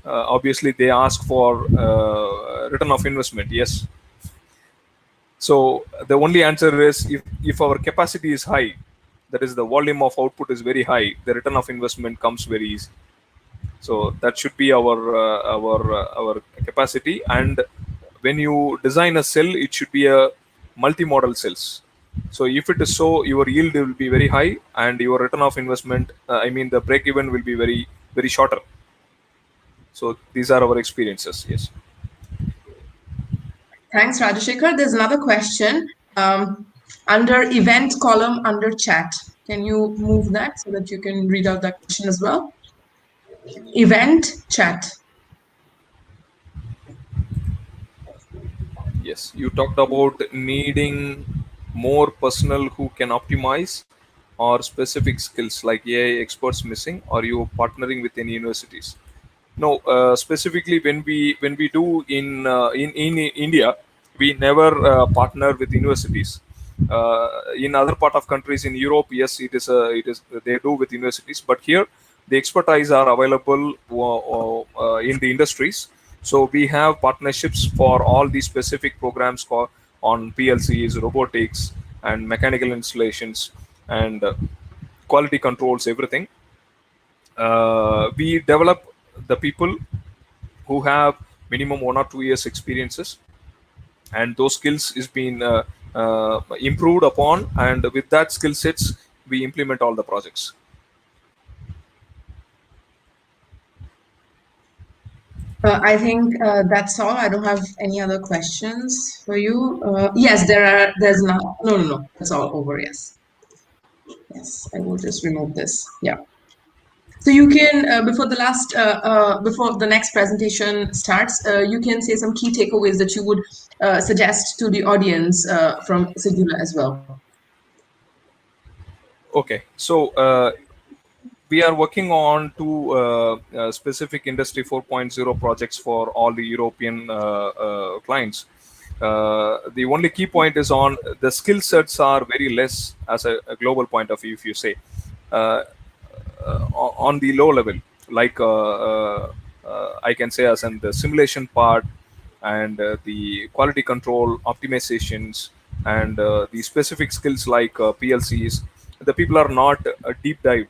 obviously they ask for return of investment. Yes. So the only answer is, if our capacity is high, that is the volume of output is very high, the return of investment comes very easy. So that should be our capacity. And when you design a cell, it should be a multi-model cells. So if it is so, your yield will be very high, and your return of investment, I mean the break even, will be very shorter. So these are our experiences. Yes. Thanks, Rajashekhar. There's another question under event column under chat. Can you move that so that you can read out that question as well? Event chat. Yes, you talked about needing more personnel who can optimize, or specific skills like AI experts missing, or you partnering with any universities? No, specifically when we do in India, we never partner with universities. In other part of countries in Europe, yes, it is they do with universities, but here the expertise are available in the industries. So we have partnerships for all these specific programs on PLCs, robotics, and mechanical installations, and quality controls, everything. We develop the people who have minimum 1 or 2 years experiences, and those skills is being improved upon, and with that skill sets we implement all the projects. I think that's all. I don't have any other questions for you. Yes, there's no. That's all over. Yes. Yes, I will just remove this. Yeah. So you can, before the next presentation starts, you can say some key takeaways that you would suggest to the audience from Sigula as well. Okay, so we are working on two specific Industry 4.0 projects for all the European clients. The only key point is on the skill sets are very less as a global point of view, if you say. Uh, on the low level, like I can say, as in the simulation part, and the quality control optimizations, and the specific skills like PLCs, the people are not deep dived.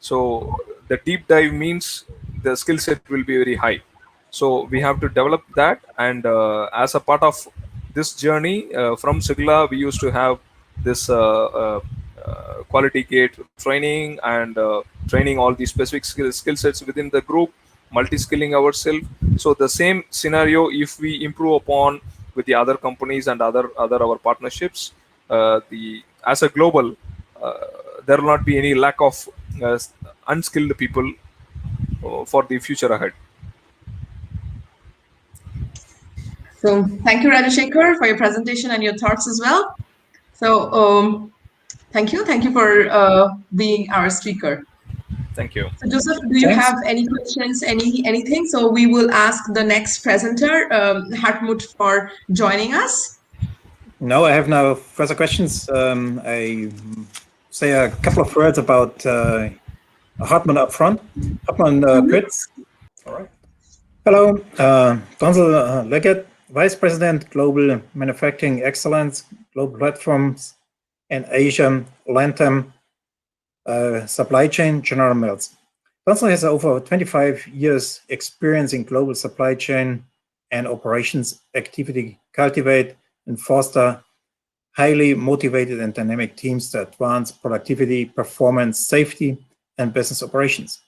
So the deep dive means the skill set will be very high. So we have to develop that, and as a part of this journey from Sigla, we used to have this quality gate training, and training all these specific skill sets within the group, multi-skilling ourselves. So the same scenario, if we improve upon with the other companies and other our partnerships, the as a global, uh, there will not be any lack of uh, unskilled people for the future ahead. So thank you, Rajashekhar, for your presentation and your thoughts as well. So thank you for being our speaker. Thank you. So Joseph, do you Thanks. have any questions, anything? So we will ask the next presenter, Hartmut, for joining us. No, I have no further questions. I say a couple of words about Hartmann up front. Hartmann Pritz. All right. Hello, Donzel Leggett, Vice President, Global Manufacturing Excellence, Global Platforms, and Asia Latam Supply Chain, General Mills. Donzel has over 25 years experience in global supply chain and operations activity, cultivate and foster highly motivated and dynamic teams to advance productivity, performance, safety, and business operations.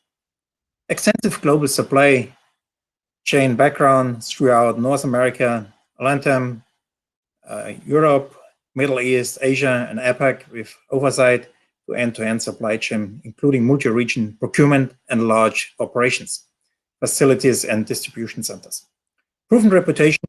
Extensive global supply chain background throughout North America, LATAM, Europe, Middle East, Asia, and APAC with oversight to end-to-end supply chain, including multi-region procurement and large operations, facilities, and distribution centers. Proven reputation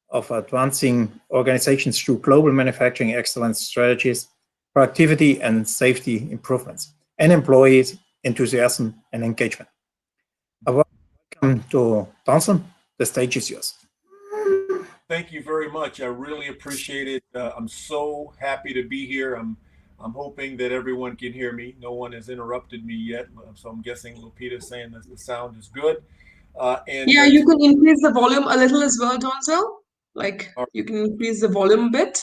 of advancing organizations through global manufacturing excellence strategies, productivity and safety improvements, and employees' enthusiasm and engagement. A welcome to Donson. The stage is yours. Thank you very much. I really appreciate it. I'm so happy to be here. I'm hoping that everyone can hear me. No one has interrupted me yet, so I'm guessing Lupita is saying that the sound is good. Yeah, you can increase the volume a little as well, Donzel. Like you can increase the volume a bit.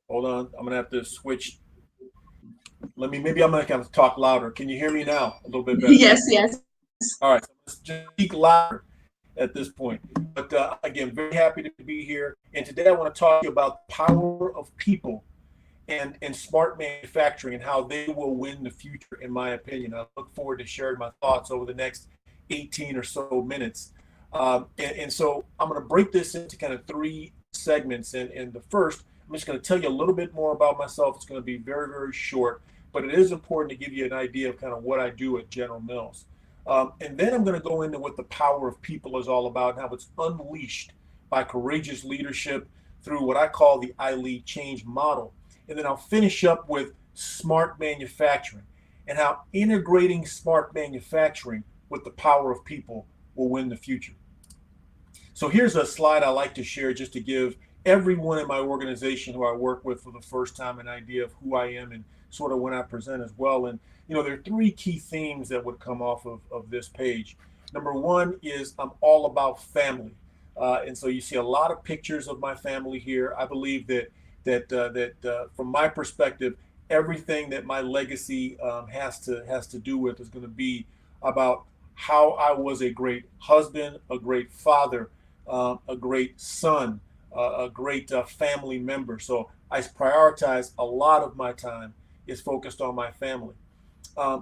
Hold on, I'm gonna have to switch. Maybe I'm gonna have to talk louder. Can you hear me now? A little bit better. Yes. All right, so let's just speak louder at this point. But again, very happy to be here. And today I want to talk to you about the power of people and smart manufacturing and how they will win the future, in my opinion. I look forward to sharing my thoughts over the next 18 or so minutes. And so I'm going to break this into kind of three segments. And the first, I'm just going to tell you a little bit more about myself. It's going to be very, very short, but it is important to give you an idea of kind of what I do at General Mills. And then I'm going to go into what the power of people is all about and how it's unleashed by courageous leadership through what I call the I Lead Change model. And then I'll finish up with smart manufacturing and how integrating smart manufacturing with the power of people will win the future. So here's a slide I like to share just to give everyone in my organization who I work with for the first time an idea of who I am and sort of when I present as well. And there are three key themes that would come off of this page. Number one is I'm all about family. And so you see a lot of pictures of my family here. I believe that from my perspective, everything that my legacy has to do with is going to be about how I was a great husband, a great father, a great son, a great family member. So I prioritize a lot of my time is focused on my family.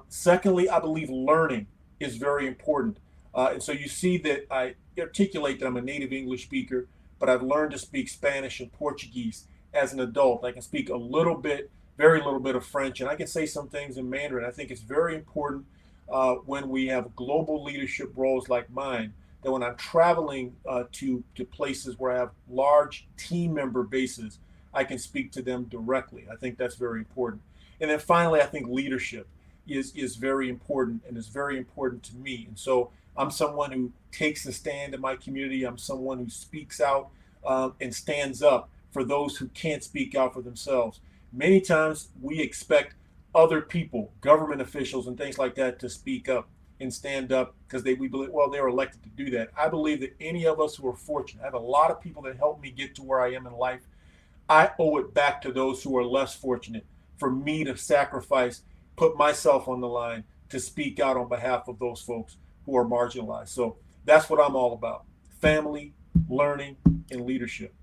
Secondly, I believe learning is very important. And so you see that I articulate that I'm a native English speaker, but I've learned to speak Spanish and Portuguese as an adult. I can speak a little bit, very little bit of French, and I can say some things in Mandarin. I think it's very important when we have global leadership roles like mine, that when I'm traveling to places where I have large team member bases, I can speak to them directly. I think that's very important. And then finally, I think leadership is very important and is very important to me. And so I'm someone who takes a stand in my community. I'm someone who speaks out and stands up for those who can't speak out for themselves. Many times we expect other people, government officials and things like that, to speak up and stand up because we believe, well, they're elected to do that. I believe that any of us who are fortunate, I have a lot of people that helped me get to where I am in life. I owe it back to those who are less fortunate for me to sacrifice, put myself on the line to speak out on behalf of those folks who are marginalized. So that's what I'm all about: family, learning, and leadership.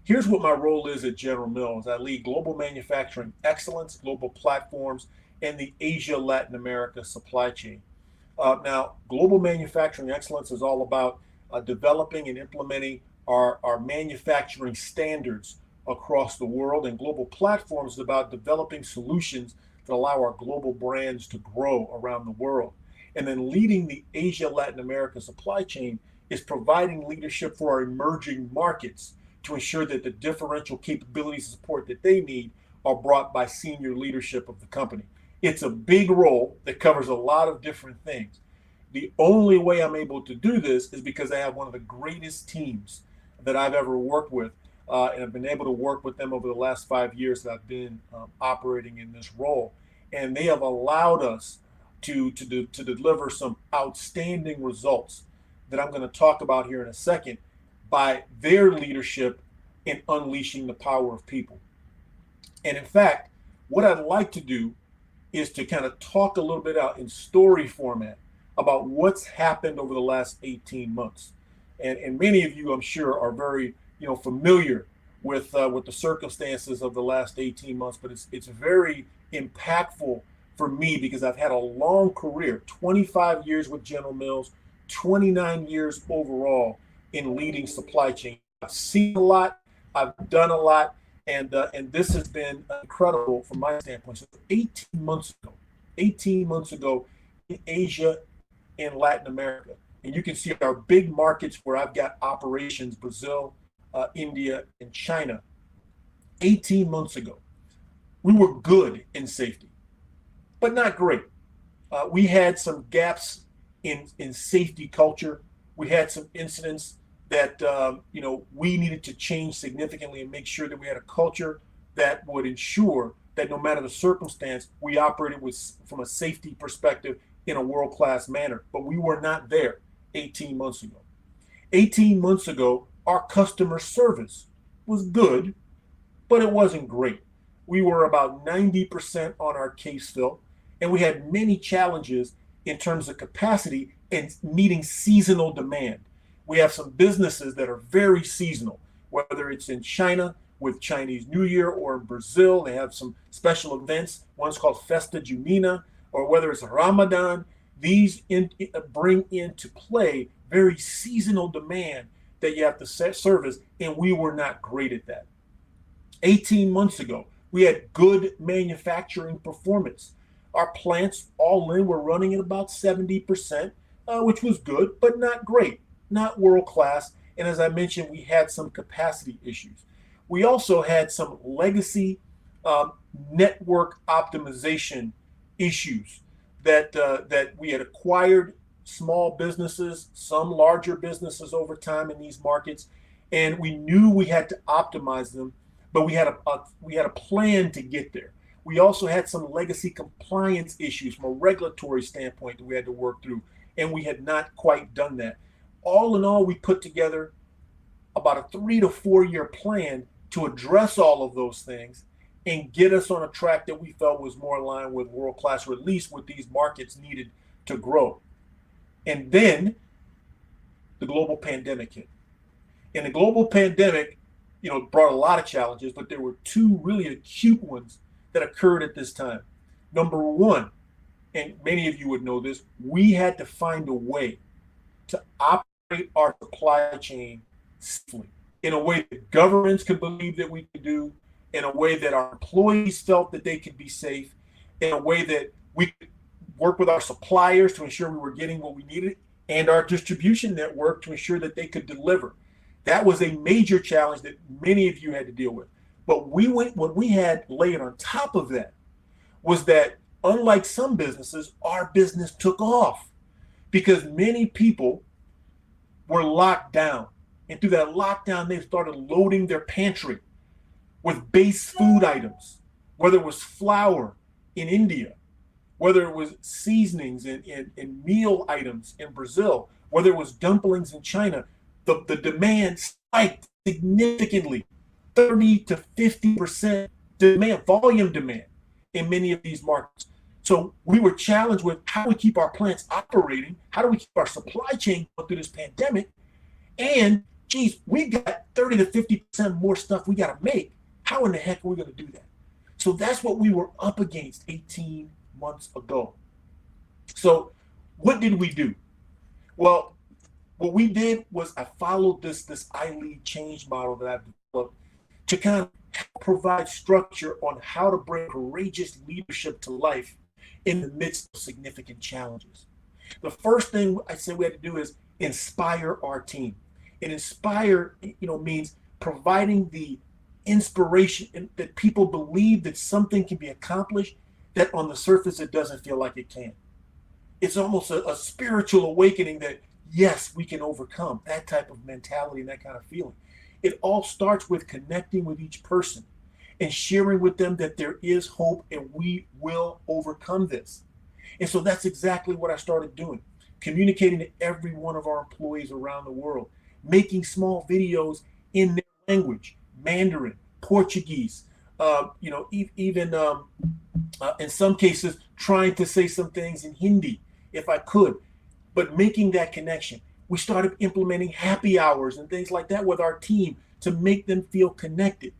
Here's what my role is at General Mills. I lead global manufacturing excellence, global platforms, and the Asia Latin America supply chain. Now, global manufacturing excellence is all about developing and implementing our manufacturing standards across the world, and global platforms is about developing solutions that allow our global brands to grow around the world. And then leading the Asia Latin America supply chain is providing leadership for our emerging markets to ensure that the differential capabilities and support that they need are brought by senior leadership of the company. It's a big role that covers a lot of different things. The only way I'm able to do this is because I have one of the greatest teams that I've ever worked with, and I've been able to work with them over the last 5 years that I've been operating in this role. And they have allowed us to deliver some outstanding results that I'm going to talk about here in a second by their leadership in unleashing the power of people. And in fact, what I'd like to do is to kind of talk a little bit out in story format about what's happened over the last 18 months. And many of you, I'm sure, are very familiar with the circumstances of the last 18 months, but it's very impactful for me because I've had a long career, 25 years with General Mills, 29 years overall in leading supply chain. I've seen a lot, I've done a lot, and this has been incredible from my standpoint. So 18 months ago in Asia and Latin America, and you can see our big markets where I've got operations: Brazil, India, and China. 18 months ago, we were good in safety, but not great. We had some gaps in safety culture. We had some incidents that we needed to change significantly and make sure that we had a culture that would ensure that no matter the circumstance, we operated from a safety perspective in a world-class manner. But we were not there 18 months ago. 18 months ago, our customer service was good, but it wasn't great. We were about 90% on our case fill, and we had many challenges in terms of capacity and meeting seasonal demand. We have some businesses that are very seasonal, whether it's in China with Chinese New Year or in Brazil, they have some special events. One's called Festa Junina, or whether it's Ramadan. These bring into play very seasonal demand that you have to service, and we were not great at that. 18 months ago, we had good manufacturing performance. Our plants all in were running at about 70%, which was good, but not great, not world-class. And as I mentioned, we had some capacity issues. We also had some legacy network optimization issues that we had acquired small businesses, some larger businesses over time in these markets, and we knew we had to optimize them, but we had a plan to get there. We also had some legacy compliance issues from a regulatory standpoint that we had to work through, and we had not quite done that. All in all, we put together about a 3 to 4 year plan to address all of those things and get us on a track that we felt was more aligned with world-class, or at least what these markets needed to grow. And then the global pandemic hit. And the global pandemic, brought a lot of challenges, but there were two really acute ones that occurred at this time. Number one, and many of you would know this, we had to find a way to operate our supply chain safely in a way that governments could believe that we could do, in a way that our employees felt that they could be safe, in a way that we could work with our suppliers to ensure we were getting what we needed, and our distribution network to ensure that they could deliver. That was a major challenge that many of you had to deal with. But what we had layered on top of that was that, unlike some businesses, our business took off because many people were locked down. And through that lockdown, they started loading their pantry with base food items, whether it was flour in India, whether it was seasonings and meal items in Brazil, whether it was dumplings in China. The demand spiked significantly, 30 to 50% demand, volume demand in many of these markets. So we were challenged with how do we keep our plants operating? How do we keep our supply chain going through this pandemic? And geez, we got 30 to 50% more stuff we got to make. How in the heck are we going to do that? So that's what we were up against 18 months ago. So what did we do? Well, what we did was I followed this I-Lead change model that I've developed to kind of provide structure on how to bring courageous leadership to life in the midst of significant challenges. The first thing I said we had to do is inspire our team. And inspire, means providing the inspiration that people believe that something can be accomplished that on the surface it doesn't feel like it can. It's almost a spiritual awakening that, yes, we can overcome that type of mentality and that kind of feeling. It all starts with connecting with each person and sharing with them that there is hope and we will overcome this. And so that's exactly what I started doing, communicating to every one of our employees around the world, making small videos in their language, Mandarin, Portuguese, even in some cases, trying to say some things in Hindi if I could, but making that connection. We started implementing happy hours and things like that with our team to make them feel connected.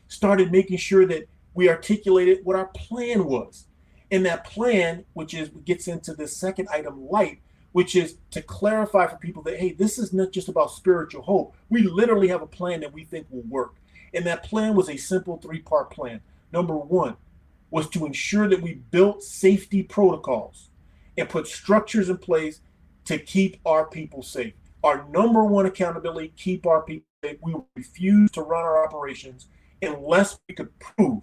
Started making sure that we articulated what our plan was. And that plan, which gets into the second item, light, which is to clarify for people that, hey, this is not just about spiritual hope. We literally have a plan that we think will work. And that plan was a simple 3-part plan. Number 1 was to ensure that we built safety protocols and put structures in place to keep our people safe. Our number 1 accountability, keep our people safe. We refuse to run our operations unless we could prove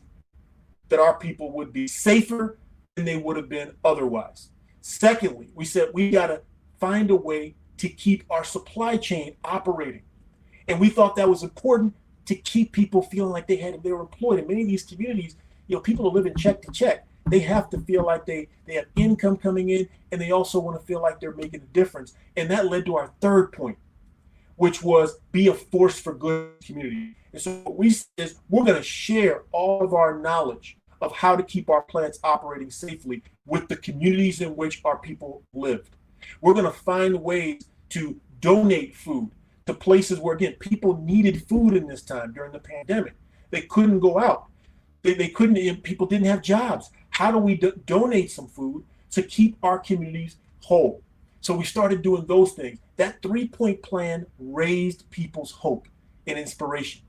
that our people would be safer than they would have been otherwise. Secondly, we said we got to find a way to keep our supply chain operating. And we thought that was important to keep people feeling like they were employed. In many of these communities, people are living check to check. They have to feel like they have income coming in, and they also want to feel like they're making a difference. And that led to our third point, which was be a force for good in the community. And so what we said is we're going to share all of our knowledge of how to keep our plants operating safely with the communities in which our people lived. We're going to find ways to donate food to places where, again, people needed food in this time during the pandemic. They couldn't go out. They couldn't, people didn't have jobs. How do we donate some food to keep our communities whole? So we started doing those things. That 3-point plan raised people's hope and inspiration,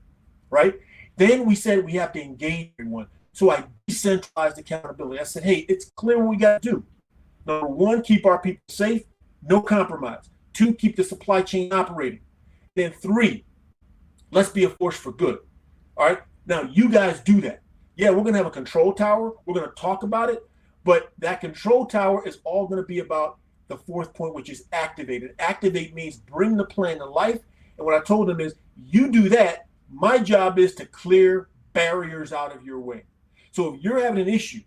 right? Then we said we have to engage everyone. So I decentralized accountability. I said, hey, it's clear what we got to do. Number 1, keep our people safe, no compromise. 2, keep the supply chain operating. Then 3, let's be a force for good. All right, now you guys do that. Yeah, we're going to have a control tower. We're going to talk about it. But that control tower is all going to be about the 4th point, which is activate. And activate means bring the plan to life. And what I told them is, you do that. My job is to clear barriers out of your way. So if you're having an issue,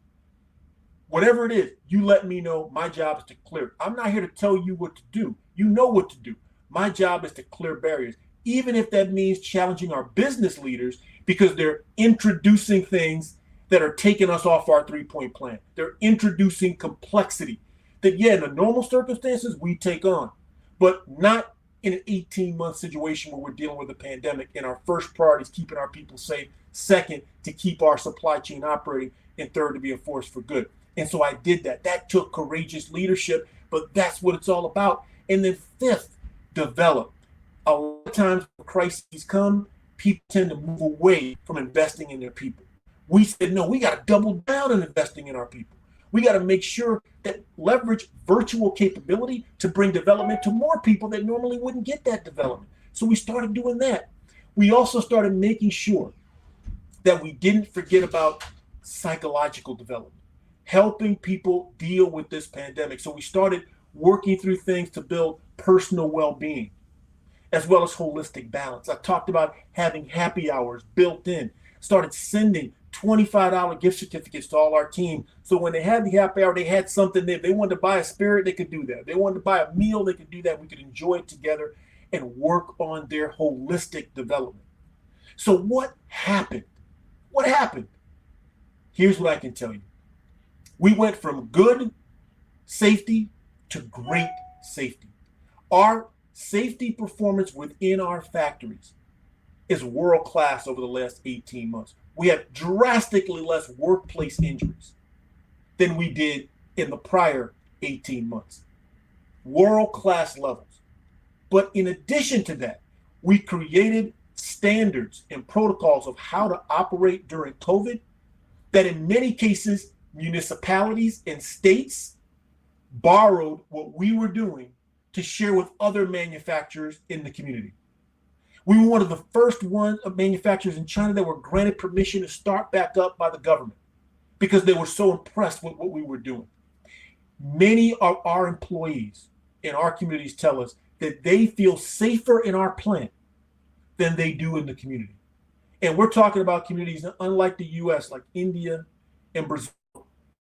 whatever it is, you let me know. My job is to clear it. I'm not here to tell you what to do. You know what to do. My job is to clear barriers, even if that means challenging our business leaders because they're introducing things that are taking us off our 3-point plan. They're introducing complexity that, yeah, in the normal circumstances, we take on, but not in an 18-month situation where we're dealing with a pandemic. And our first priority is keeping our people safe. Second, to keep our supply chain operating. And third, to be a force for good. And so I did that. That took courageous leadership, but that's what it's all about. And then 5th, develop. A lot of times when crises come, people tend to move away from investing in their people. We said, no, we got to double down on investing in our people. We got to make sure that leverage virtual capability to bring development to more people that normally wouldn't get that development. So we started doing that. We also started making sure that we didn't forget about psychological development, helping people deal with this pandemic. So we started working through things to build personal well-being, as well as holistic balance. I talked about having happy hours built in, started sending $25 gift certificates to all our team. So when they had the happy hour, they had something there. If they wanted to buy a spirit, they could do that. If they wanted to buy a meal, they could do that. We could enjoy it together and work on their holistic development. So what happened? What happened? Here's what I can tell you. We went from good safety to great safety. Our safety performance within our factories is world-class over the last 18 months. We have drastically less workplace injuries than we did in the prior 18 months. World-class levels. But in addition to that, we created standards and protocols of how to operate during COVID that in many cases, municipalities and states borrowed what we were doing to share with other manufacturers in the community. We were one of the first manufacturers in China that were granted permission to start back up by the government because they were so impressed with what we were doing. Many of our employees in our communities tell us that they feel safer in our plant than they do in the community. And we're talking about communities unlike the US, like India and Brazil.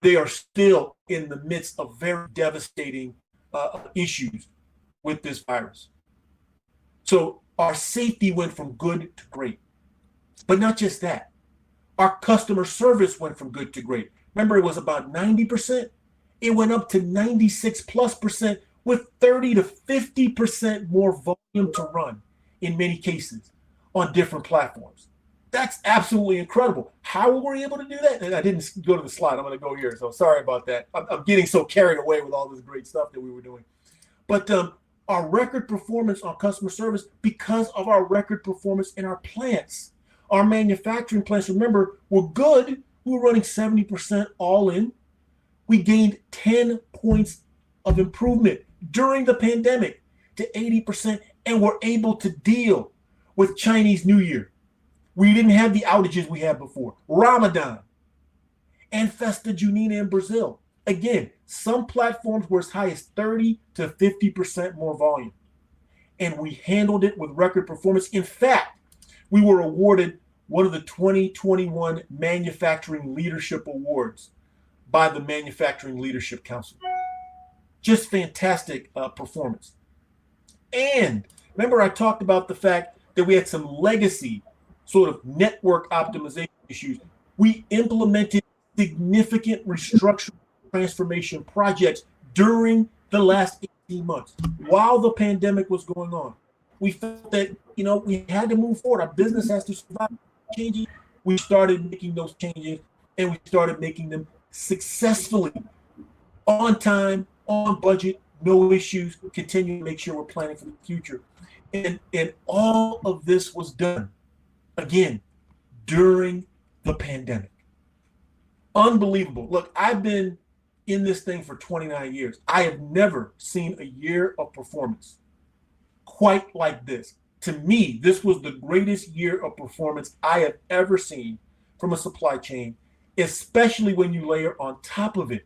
They are still in the midst of very devastating issues with this virus. So our safety went from good to great. But not just that. Our customer service went from good to great. Remember, it was about 90%. It went up to 96+% with 30 to 50% more volume to run in many cases on different platforms. That's absolutely incredible. How were we able to do that? And I didn't go to the slide. I'm going to go here. So sorry about that. I'm getting so carried away with all this great stuff that we were doing. But our record performance on customer service because of our record performance in our plants. Our manufacturing plants, remember, were good. We were running 70% all in. We gained 10 points of improvement during the pandemic to 80% and were able to deal with Chinese New Year. We didn't have the outages we had before. Ramadan and Festa Junina in Brazil. Again, some platforms were as high as 30 to 50% more volume. And we handled it with record performance. In fact, we were awarded one of the 2021 Manufacturing Leadership Awards by the Manufacturing Leadership Council. Just fantastic performance. And remember, I talked about the fact that we had some legacy sort of network optimization issues. We implemented significant restructuring transformation projects during the last 18 months while the pandemic was going on. We felt that, we had to move forward. Our business has to survive changes. We started making those changes and we started making them successfully, on time, on budget, no issues, continue to make sure we're planning for the future. And all of this was done, again, during the pandemic. Unbelievable. Look, I've been in this thing for 29 years. I have never seen a year of performance quite like this. To me, this was the greatest year of performance I have ever seen from a supply chain, especially when you layer on top of it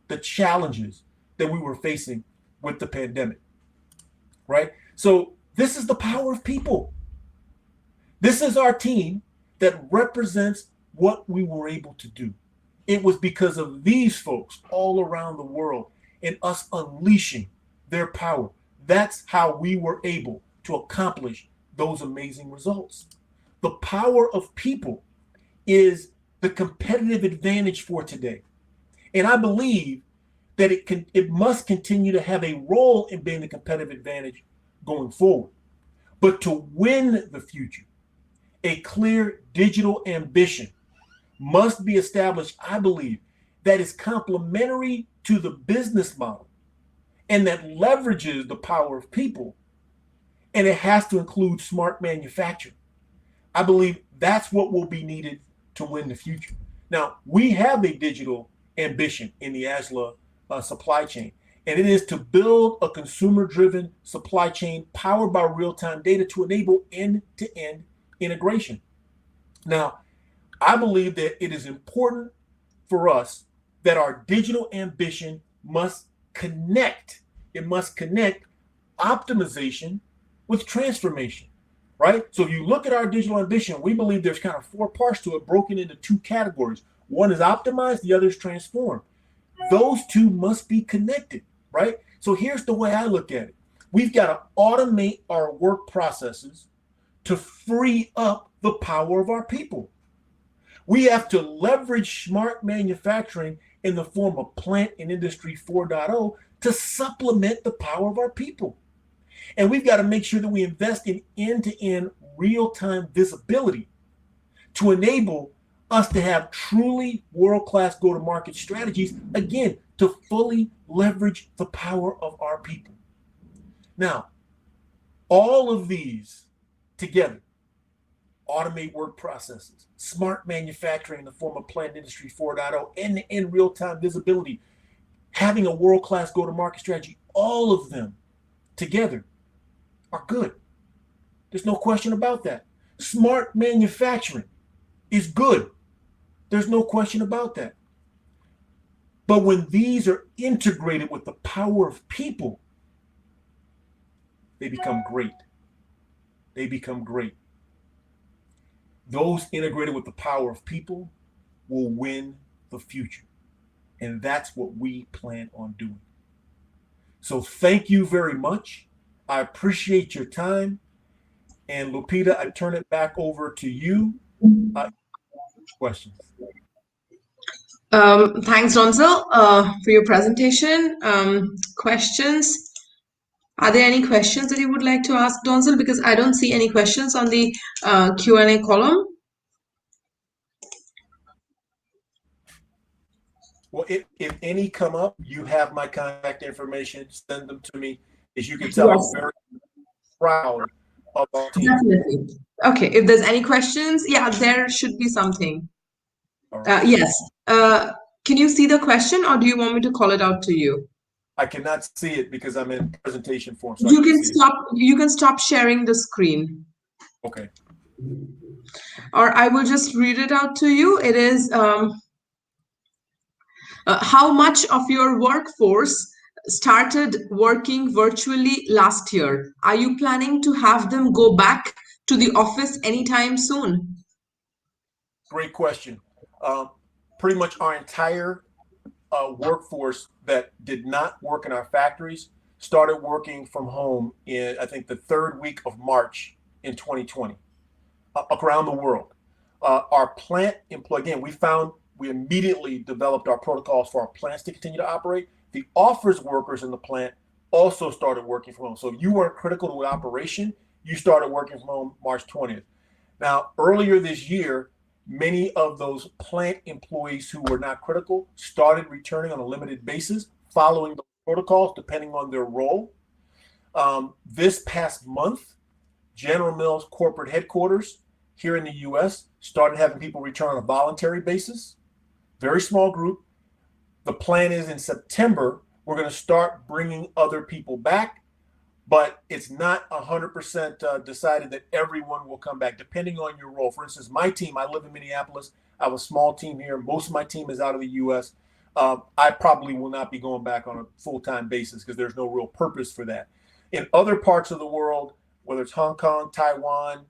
the challenges that we were facing with the pandemic, right? So this is the power of people. This is our team that represents what we were able to do. It was because of these folks all around the world and us unleashing their power. That's how we were able to accomplish those amazing results. The power of people is the competitive advantage for today. And I believe that it must continue to have a role in being the competitive advantage going forward. But to win the future, a clear digital ambition must be established, I believe, that is complementary to the business model and that leverages the power of people. And it has to include smart manufacturing. I believe that's what will be needed to win the future. Now, we have a digital ambition in the ASLA supply chain, and it is to build a consumer-driven supply chain powered by real-time data to enable end-to-end integration. Now, I believe that it is important for us that our digital ambition must connect. It must connect optimization with transformation, right? So if you look at our digital ambition, we believe there's kind of 4 parts to it broken into 2 categories. One is optimize, the other is transform. Those 2 must be connected, right? So here's the way I look at it. We've got to automate our work processes to free up the power of our people. We have to leverage smart manufacturing in the form of plant and industry 4.0 to supplement the power of our people. And we've got to make sure that we invest in end-to-end real-time visibility to enable us to have truly world-class go-to-market strategies, again, to fully leverage the power of our people. Now, all of these together, automate work processes, smart manufacturing in the form of plant industry 4.0, end-to-end real-time visibility, having a world-class go-to-market strategy, all of them together are good. There's no question about that. Smart manufacturing is good. There's no question about that. But when these are integrated with the power of people, they become great. They become great. Those integrated with the power of people will win the future. And that's what we plan on doing. So thank you very much. I appreciate your time. And Lupita, I turn it back over to you. Questions. Thanks, Donzel, for your presentation. Questions? Are there any questions that you would like to ask, Donzel? Because I don't see any questions on the Q&A column. Well, if any come up, you have my contact information. Send them to me. As you can tell, Yes. I'm very proud of our team. Definitely. Okay, if there's any questions, yeah, there should be something. All right. Yes. Can you see the question, or do you want me to call it out to you? I cannot see it because I'm in presentation form. So You can stop. You can stop sharing the screen. Okay. Or I will just read it out to you. It is how much of your workforce started working virtually last year? Are you planning to have them go back to the office anytime soon? Great question. Pretty much our entire workforce that did not work in our factories started working from home in, I think, the third week of March in 2020 around the world. Our plant employee, again, we immediately developed our protocols for our plants to continue to operate. The office workers in the plant also started working from home. So you weren't critical to the operation. You started working from home March 20th. Now, earlier this year, many of those plant employees who were not critical started returning on a limited basis, following the protocols, depending on their role. This past month, General Mills corporate headquarters here in the US started having people return on a voluntary basis. Very small group. The plan is in September, we're going to start bringing other people back, but it's not 100% decided that everyone will come back, depending on your role. For instance, my team, I live in Minneapolis. I have a small team here. Most of my team is out of the US. I probably will not be going back on a full-time basis because there's no real purpose for that. In other parts of the world, whether it's Hong Kong, Taiwan,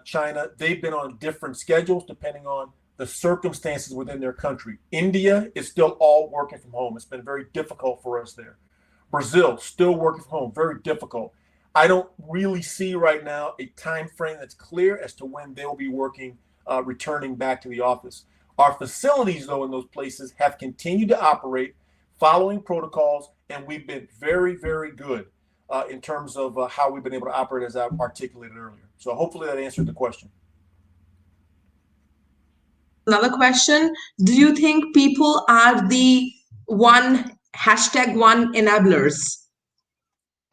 China, they've been on different schedules depending on the circumstances within their country. India is still all working from home. It's been very difficult for us there. Brazil, still working from home, very difficult. I don't really see right now a time frame that's clear as to when they'll be working, returning back to the office. Our facilities, though, in those places have continued to operate following protocols, and we've been very, very good in terms of how we've been able to operate, as I articulated earlier. So hopefully that answered the question. Another question. Do you think people are the #1 enablers?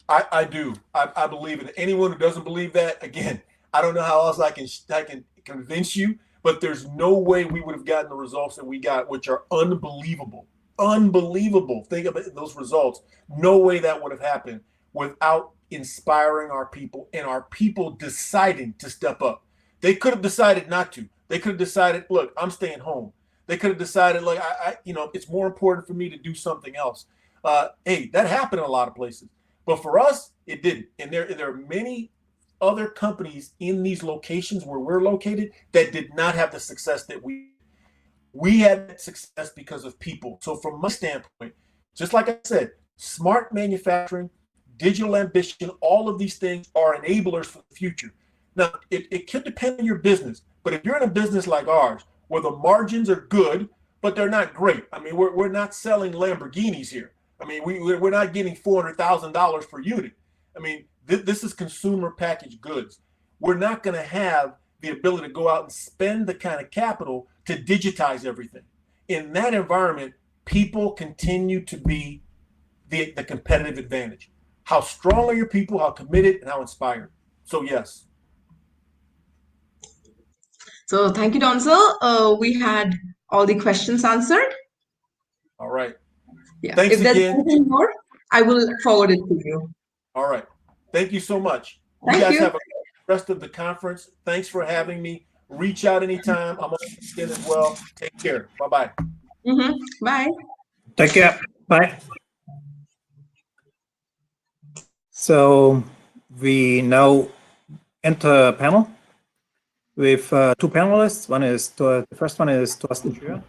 I do. I believe it. Anyone who doesn't believe that, again, I don't know how else I can convince you, but there's no way we would have gotten the results that we got, which are unbelievable. Unbelievable. Think about those results. No way that would have happened without inspiring our people and our people deciding to step up. They could have decided not to. They could have decided, look, I'm staying home. They could have decided, like, it's more important for me to do something else. Hey, that happened in a lot of places. But for us, it didn't. And there are many other companies in these locations where we're located that did not have the success that we had success because of people. So from my standpoint, just like I said, smart manufacturing, digital ambition, all of these things are enablers for the future. Now, it could depend on your business, but if you're in a business like ours, where the margins are good, but they're not great. I mean, we're not selling Lamborghinis here. I mean, we're not getting $400,000 per unit. I mean, this is consumer packaged goods. We're not going to have the ability to go out and spend the kind of capital to digitize everything. In that environment, people continue to be the competitive advantage. How strong are your people, how committed, and how inspired? So, yes. So thank you, Donzel. We had all the questions answered. All right. Yeah. Thanks if there's again. anything more, I will forward it to you. All right. Thank you so much. You Thank guys you. have a rest of the conference. Thanks for having me. Reach out anytime. I'm on LinkedIn as well. Take care. Bye-bye. Bye. Take care. Bye. So we now enter a panel with two panelists. The first one is Thorsten Schür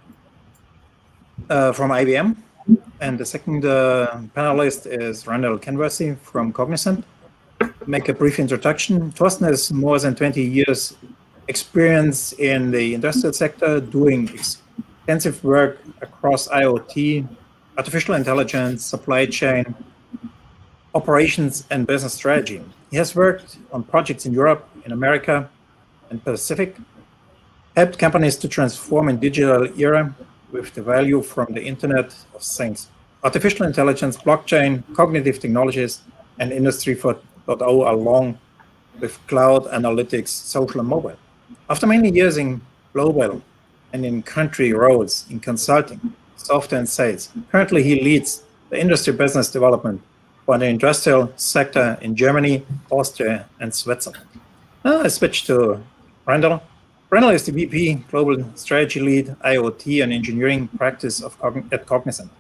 from IBM, and the second panelist is Randall Kenworthy from Cognizant. Make a brief introduction. Thorsten has more than 20 years experience in the industrial sector, doing extensive work across IoT, artificial intelligence, supply chain, operations, and business strategy. He has worked on projects in Europe, in America, and Pacific, helped companies to transform in digital era with the value from the Internet of Things, artificial intelligence, blockchain, cognitive technologies, and Industry 4.0 along with cloud analytics, social and mobile. After many years in global and in country roles in consulting, software and sales, currently he leads the industry business development for the industrial sector in Germany, Austria, and Switzerland. Now I switch to Randall. Randall is the VP, Global Strategy Lead, IoT and Engineering Practice at Cognizant.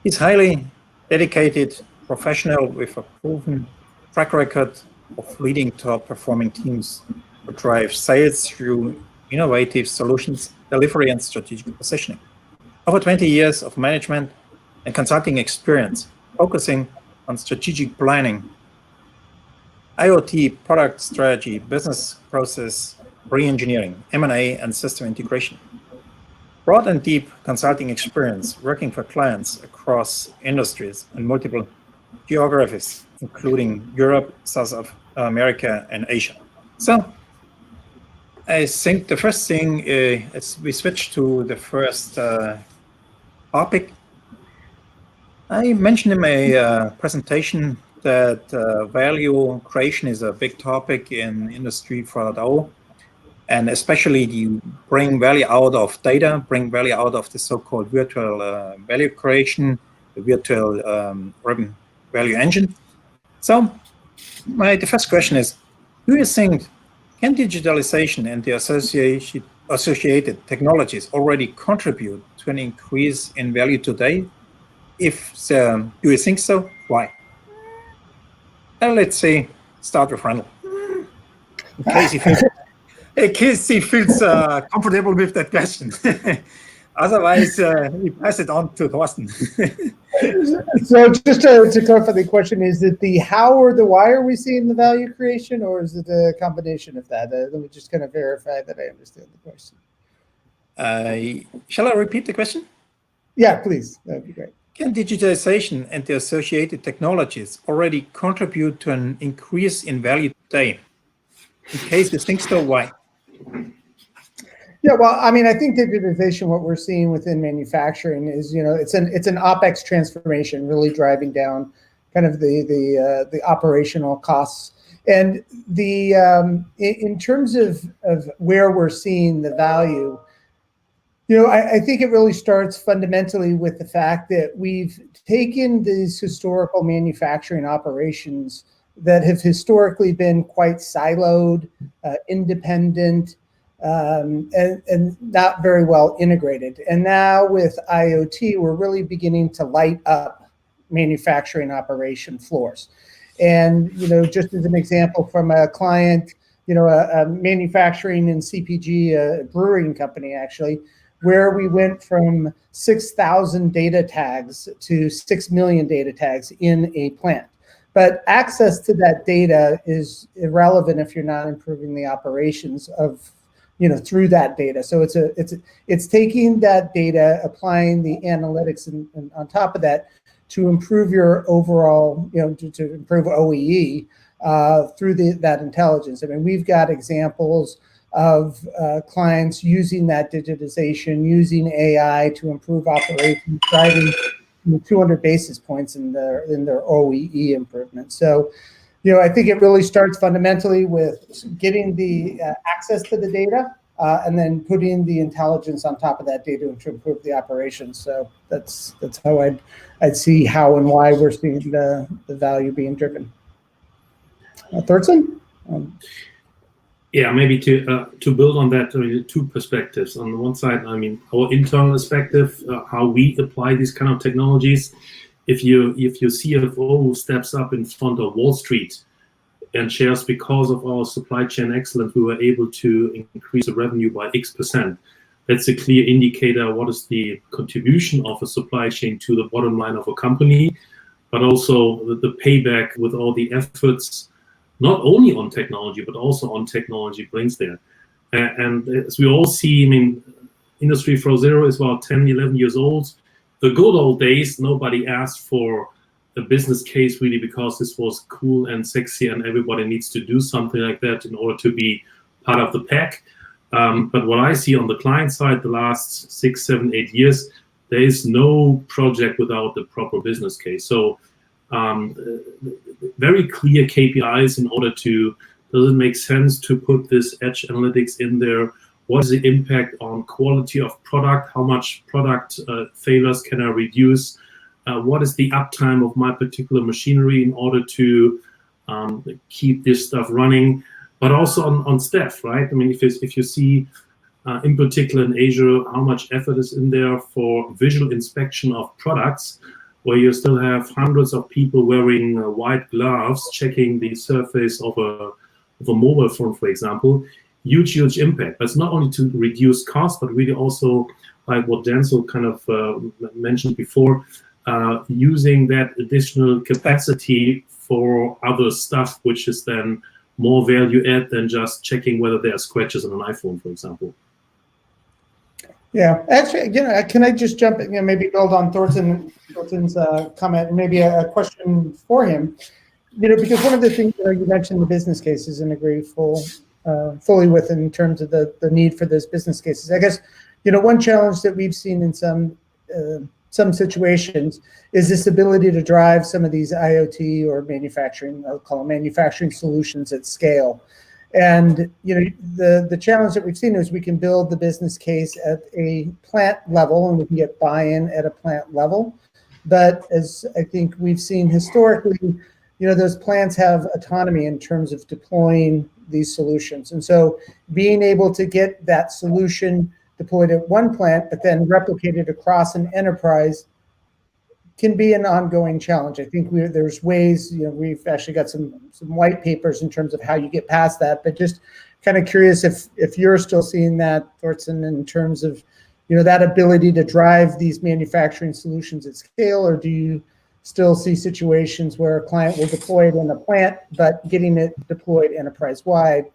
He's highly dedicated professional with a proven track record of leading top-performing teams to drive sales through innovative solutions, delivery, and strategic positioning. Over 20 years of management and consulting experience, focusing on strategic planning, IoT product strategy, business process re-engineering, M&A, and system integration. Broad and deep consulting experience working for clients across industries and multiple geographies, including Europe, South America, and Asia. So I think the first thing is we switch to the first topic. I mentioned in my presentation that value creation is a big topic in Industry 4.0, and especially you bring value out of data, bring value out of the so-called virtual value creation, the virtual urban value engine. So the first question is, do you think can digitalization and the associated technologies already contribute to an increase in value today? If so, do you think so? Why? And let's say start with Randall. In case he feels comfortable with that question. Otherwise, we pass it on to Thorsten. So just to clarify, the question is it the how or the why are we seeing the value creation, or is it a combination of that? Let me just kind of verify that I understand the question. Shall I repeat the question? Yeah, please. That would be great. Can digitization and the associated technologies already contribute to an increase in value today? In case you think so, why? Yeah, well, I mean, I think digitization, what we're seeing within manufacturing is, it's an OpEx transformation, really driving down kind of the operational costs. And in terms of where we're seeing the value, I think it really starts fundamentally with the fact that we've taken these historical manufacturing operations that have historically been quite siloed, independent, and not very well integrated. And now with IoT, we're really beginning to light up manufacturing operation floors. And, just as an example from a client, a manufacturing and CPG, a brewing company actually, where we went from 6,000 data tags to 6 million data tags in a plant. But access to that data is irrelevant if you're not improving the operations of, through that data. So it's taking that data, applying the analytics, and on top of that, to improve your overall, to improve OEE through that intelligence. I mean, we've got examples of clients using that digitization, using AI to improve operations, driving 200 basis points in their OEE improvement. So, I think it really starts fundamentally with getting the access to the data and then putting the intelligence on top of that data to improve the operations. So that's how I'd see how and why we're seeing the value being driven. Thorsten? Yeah, maybe to build on that, two perspectives. On the one side, I mean, our internal perspective, how we apply these kind of technologies. If your CFO who steps up in front of Wall Street and shares, because of our supply chain excellence, we were able to increase the revenue by X%. That's a clear indicator what is the contribution of a supply chain to the bottom line of a company, but also the payback with all the efforts, not only on technology, but also on technology brings there. And as we all see, I mean, Industry 4.0 is about 10, 11 years old. The good old days, nobody asked for a business case really because this was cool and sexy and everybody needs to do something like that in order to be part of the pack. But what I see on the client side, the last 6, 7, 8 years, there is no project without the proper business case. So very clear KPIs in order to, does it make sense to put this edge analytics in there? What is the impact on quality of product? How much product failures can I reduce? What is the uptime of my particular machinery in order to keep this stuff running? But also on staff, right? I mean, if you see, in particular in Asia, how much effort is in there for visual inspection of products, where you still have hundreds of people wearing white gloves, checking the surface of a mobile phone, for example, huge impact. That's not only to reduce cost, but really also, like what Denzel kind of mentioned before, using that additional capacity for other stuff, which is then more value add than just checking whether there are scratches on an iPhone, for example. Yeah, actually, can I just jump in, maybe build on Thorsten's comment, and maybe a question for him, because one of the things you mentioned, the business cases, and agree fully with in terms of the need for those business cases. I guess, one challenge that we've seen in some situations is this ability to drive some of these IoT or manufacturing, I'll call them manufacturing solutions at scale. And the challenge that we've seen is we can build the business case at a plant level and we can get buy-in at a plant level. But as I think we've seen historically, those plants have autonomy in terms of deploying these solutions. And so being able to get that solution deployed at one plant, but then replicated across an enterprise can be an ongoing challenge. I think there's ways, we've actually got some white papers in terms of how you get past that, but just kind of curious if you're still seeing that, Thorsten, in terms of, that ability to drive these manufacturing solutions at scale, or do you still see situations where a client will deploy it in a plant, but getting it deployed enterprise-wide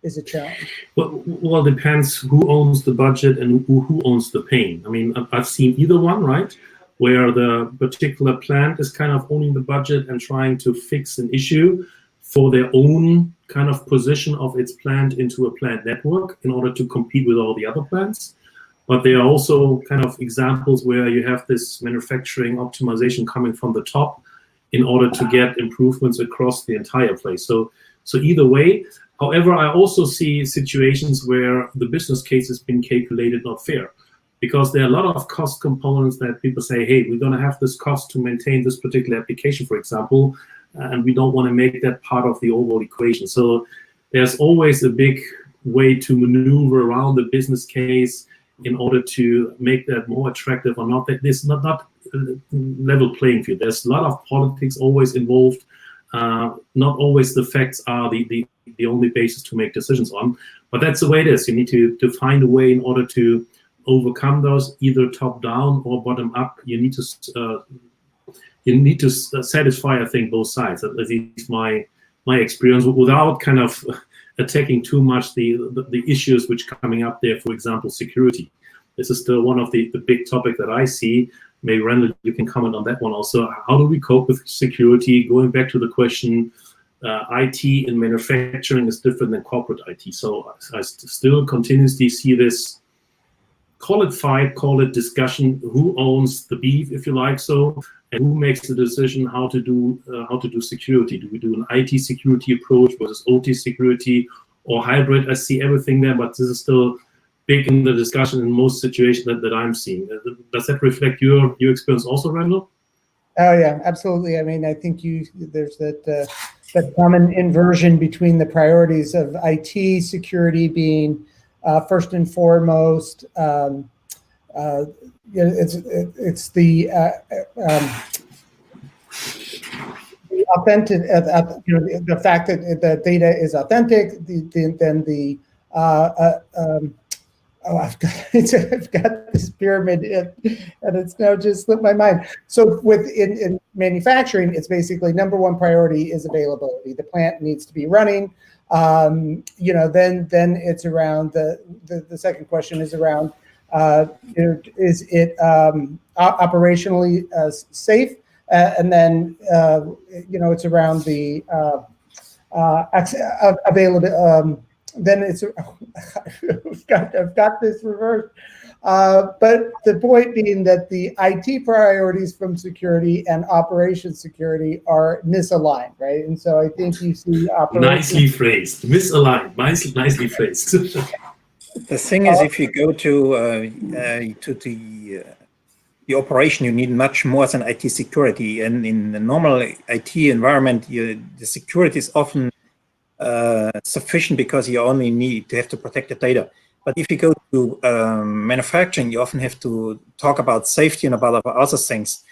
is a challenge? Well, it depends who owns the budget and who owns the pain. I mean, I've seen either one, right? Where the particular plant is kind of owning the budget and trying to fix an issue for their own kind of position of its plant into a plant network in order to compete with all the other plants. But there are also kind of examples where you have this manufacturing optimization coming from the top in order to get improvements across the entire place. So either way. However, I also see situations where the business case has been calculated not fair, because there are a lot of cost components that people say, hey, we're going to have this cost to maintain this particular application, for example, and we don't want to make that part of the overall equation. So there's always a big way to maneuver around the business case in order to make that more attractive or not. That this not level playing field. There's a lot of politics always involved. Not always the facts are the only basis to make decisions on, but that's the way it is. You need to find a way in order to overcome those, either top down or bottom up. You need to satisfy, I think, both sides. At least my experience, without kind of attacking too much the issues which are coming up there. For example, security. This is still one of the big topic that I see. Maybe Randall, you can comment on that one also. How do we cope with security? Going back to the question, IT in manufacturing is different than corporate IT. So I still continuously see this, call it fight, call it discussion, who owns the beef, if you like so, and who makes the decision how to do security. Do we do an IT security approach versus OT security or hybrid? I see everything there, but this is still big in the discussion in most situations that I'm seeing. Does that reflect your experience also, Randall? Oh yeah, absolutely. I mean, I think there's that that common inversion between the priorities of IT security being first and foremost. It's the authentic, the fact that the data is authentic. Then the I've got this pyramid, and it's now just slipped my mind. So in manufacturing, it's basically number one priority is availability. The plant needs to be running. Then it's around the second question is around is it operationally safe, and then it's around the availability. Then it's I've got this reversed. But the point being that the IT priorities from security and operations security are misaligned, right? And so I think you see nicely phrased, misaligned, nicely phrased. The thing is, if you go to the operation, you need much more than IT security. And in the normal IT environment, the security is often sufficient because you only need to have to protect the data. But if you go to manufacturing, you often have to talk about safety and about other things.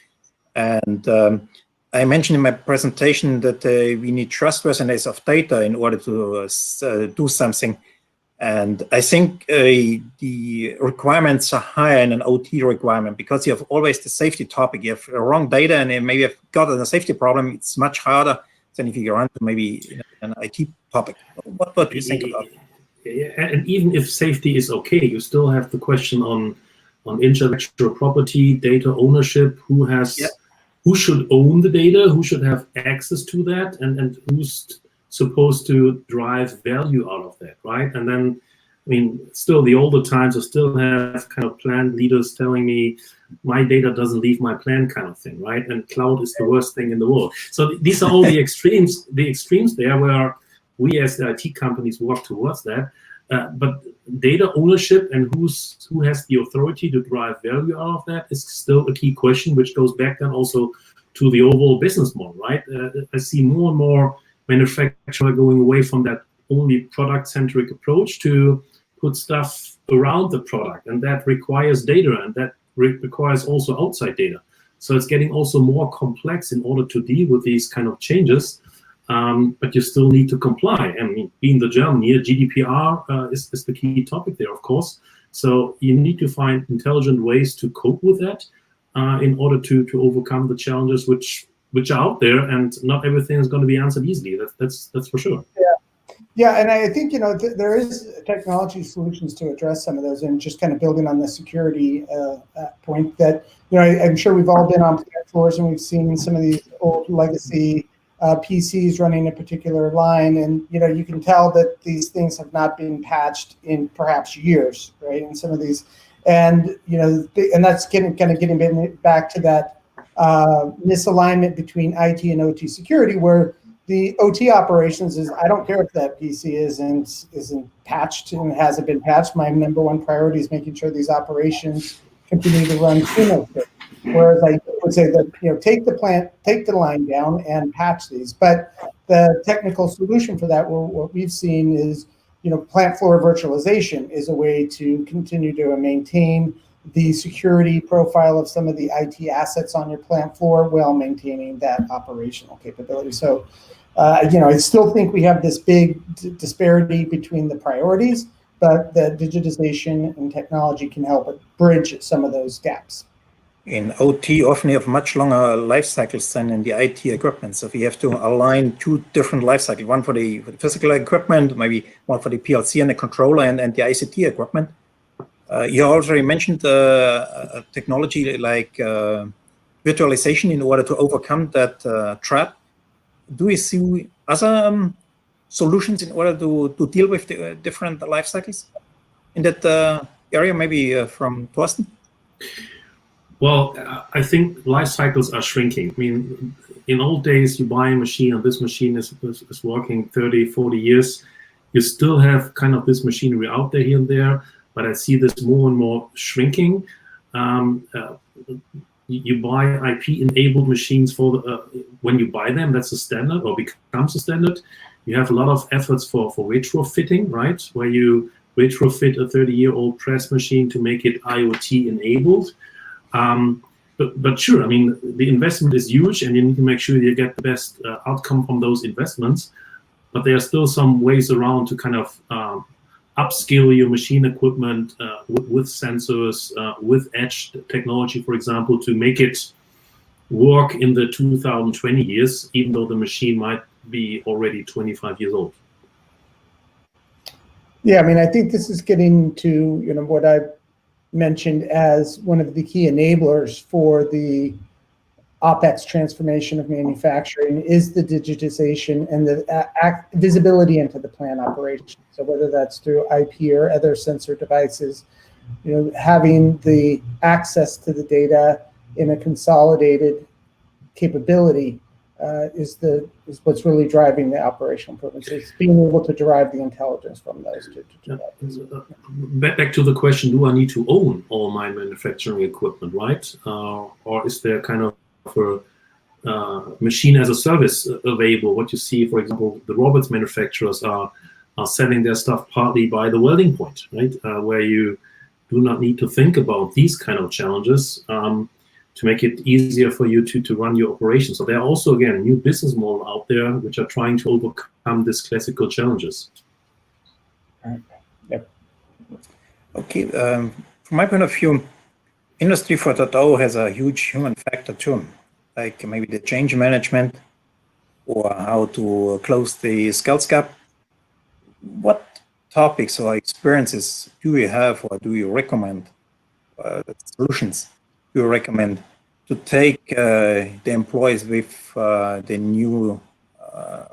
And I mentioned in my presentation that we need trustworthiness of data in order to do something. And I think the requirements are higher in an OT requirement because you have always the safety topic. You have wrong data and maybe you've got a safety problem. It's much harder than if you go on to maybe an IT topic. What do you think about it? And even if safety is okay, you still have the question on intellectual property, data ownership, who should own the data, who should have access to that, and who's supposed to drive value out of that, right? And then, I mean, still the older times, I still have kind of plant leaders telling me my data doesn't leave my plant kind of thing, right? And cloud is the worst thing in the world. So these are all the extremes there where we as the IT companies work towards that. But data ownership and who has the authority to drive value out of that is still a key question, which goes back then also to the overall business model, right? I see more and more manufacturer going away from that only product-centric approach to put stuff around the product, and that requires data, and that requires also outside data. So it's getting also more complex in order to deal with these kind of changes, but you still need to comply. I mean, being the German here, GDPR is the key topic there, of course. So you need to find intelligent ways to cope with that in order to overcome the challenges which are out there, and not everything is going to be answered easily. That's for sure. Yeah, and I think there is technology solutions to address some of those, and just kind of building on the security point that I'm sure we've all been on plant floors and we've seen some of these old legacy PCs running a particular line, and you can tell that these things have not been patched in perhaps years, right? And some of these, and that's getting back to that misalignment between IT and OT security, where the OT operations is, I don't care if that PC isn't patched and hasn't been patched. My number one priority is making sure these operations continue to run seamlessly. Whereas I would say that take the line down and patch these. But the technical solution for that, what we've seen is plant floor virtualization is a way to continue to maintain the security profile of some of the IT assets on your plant floor while maintaining that operational capability. So, I still think we have this big disparity between the priorities, but the digitization and technology can help bridge some of those gaps. In OT, often you have much longer life cycles than in the IT equipment. So we have to align two different life cycles, one for the physical equipment, maybe one for the PLC and the controller and the ICT equipment. You already mentioned technology like virtualization in order to overcome that trap. Do we see other solutions in order to deal with the different life cycles in that area, maybe from Thorsten? Well, I think life cycles are shrinking. I mean, in old days, you buy a machine and this machine is working 30, 40 years. You still have kind of this machinery out there here and there, but I see this more and more shrinking. you buy IP-enabled machines for when you buy them. That's a standard or becomes a standard. You have a lot of efforts for retrofitting, right? Where you retrofit a 30-year-old press machine to make it IoT enabled. But sure, I mean, the investment is huge, and you need to make sure you get the best outcome from those investments. But there are still some ways around to kind of upskill your machine equipment with sensors, with edge technology, for example, to make it work in the 2020 years, even though the machine might be already 25 years old. Yeah, I mean, I think this is getting to, you know, what I mentioned as one of the key enablers for the OpEx transformation of manufacturing is the digitization and the visibility into the plant operation. So whether that's through IP or other sensor devices, you know, having the access to the data in a consolidated capability is what's really driving the operational improvements. It's being able to derive the intelligence from those Back to the question: do I need to own all my manufacturing equipment, right? Or is there kind of a machine as a service available? What you see, for example, the robots manufacturers are selling their stuff partly by the welding point, right? Where you do not need to think about these kind of challenges to make it easier for you to run your operations. So there are also, again, new business models out there which are trying to overcome these classical challenges. Yep. Okay, from my point of view, Industry 4.0 has a huge human factor too, like maybe the change management or how to close the skills gap. What topics or experiences do you have or do you recommend, solutions do you recommend to take the employees with the new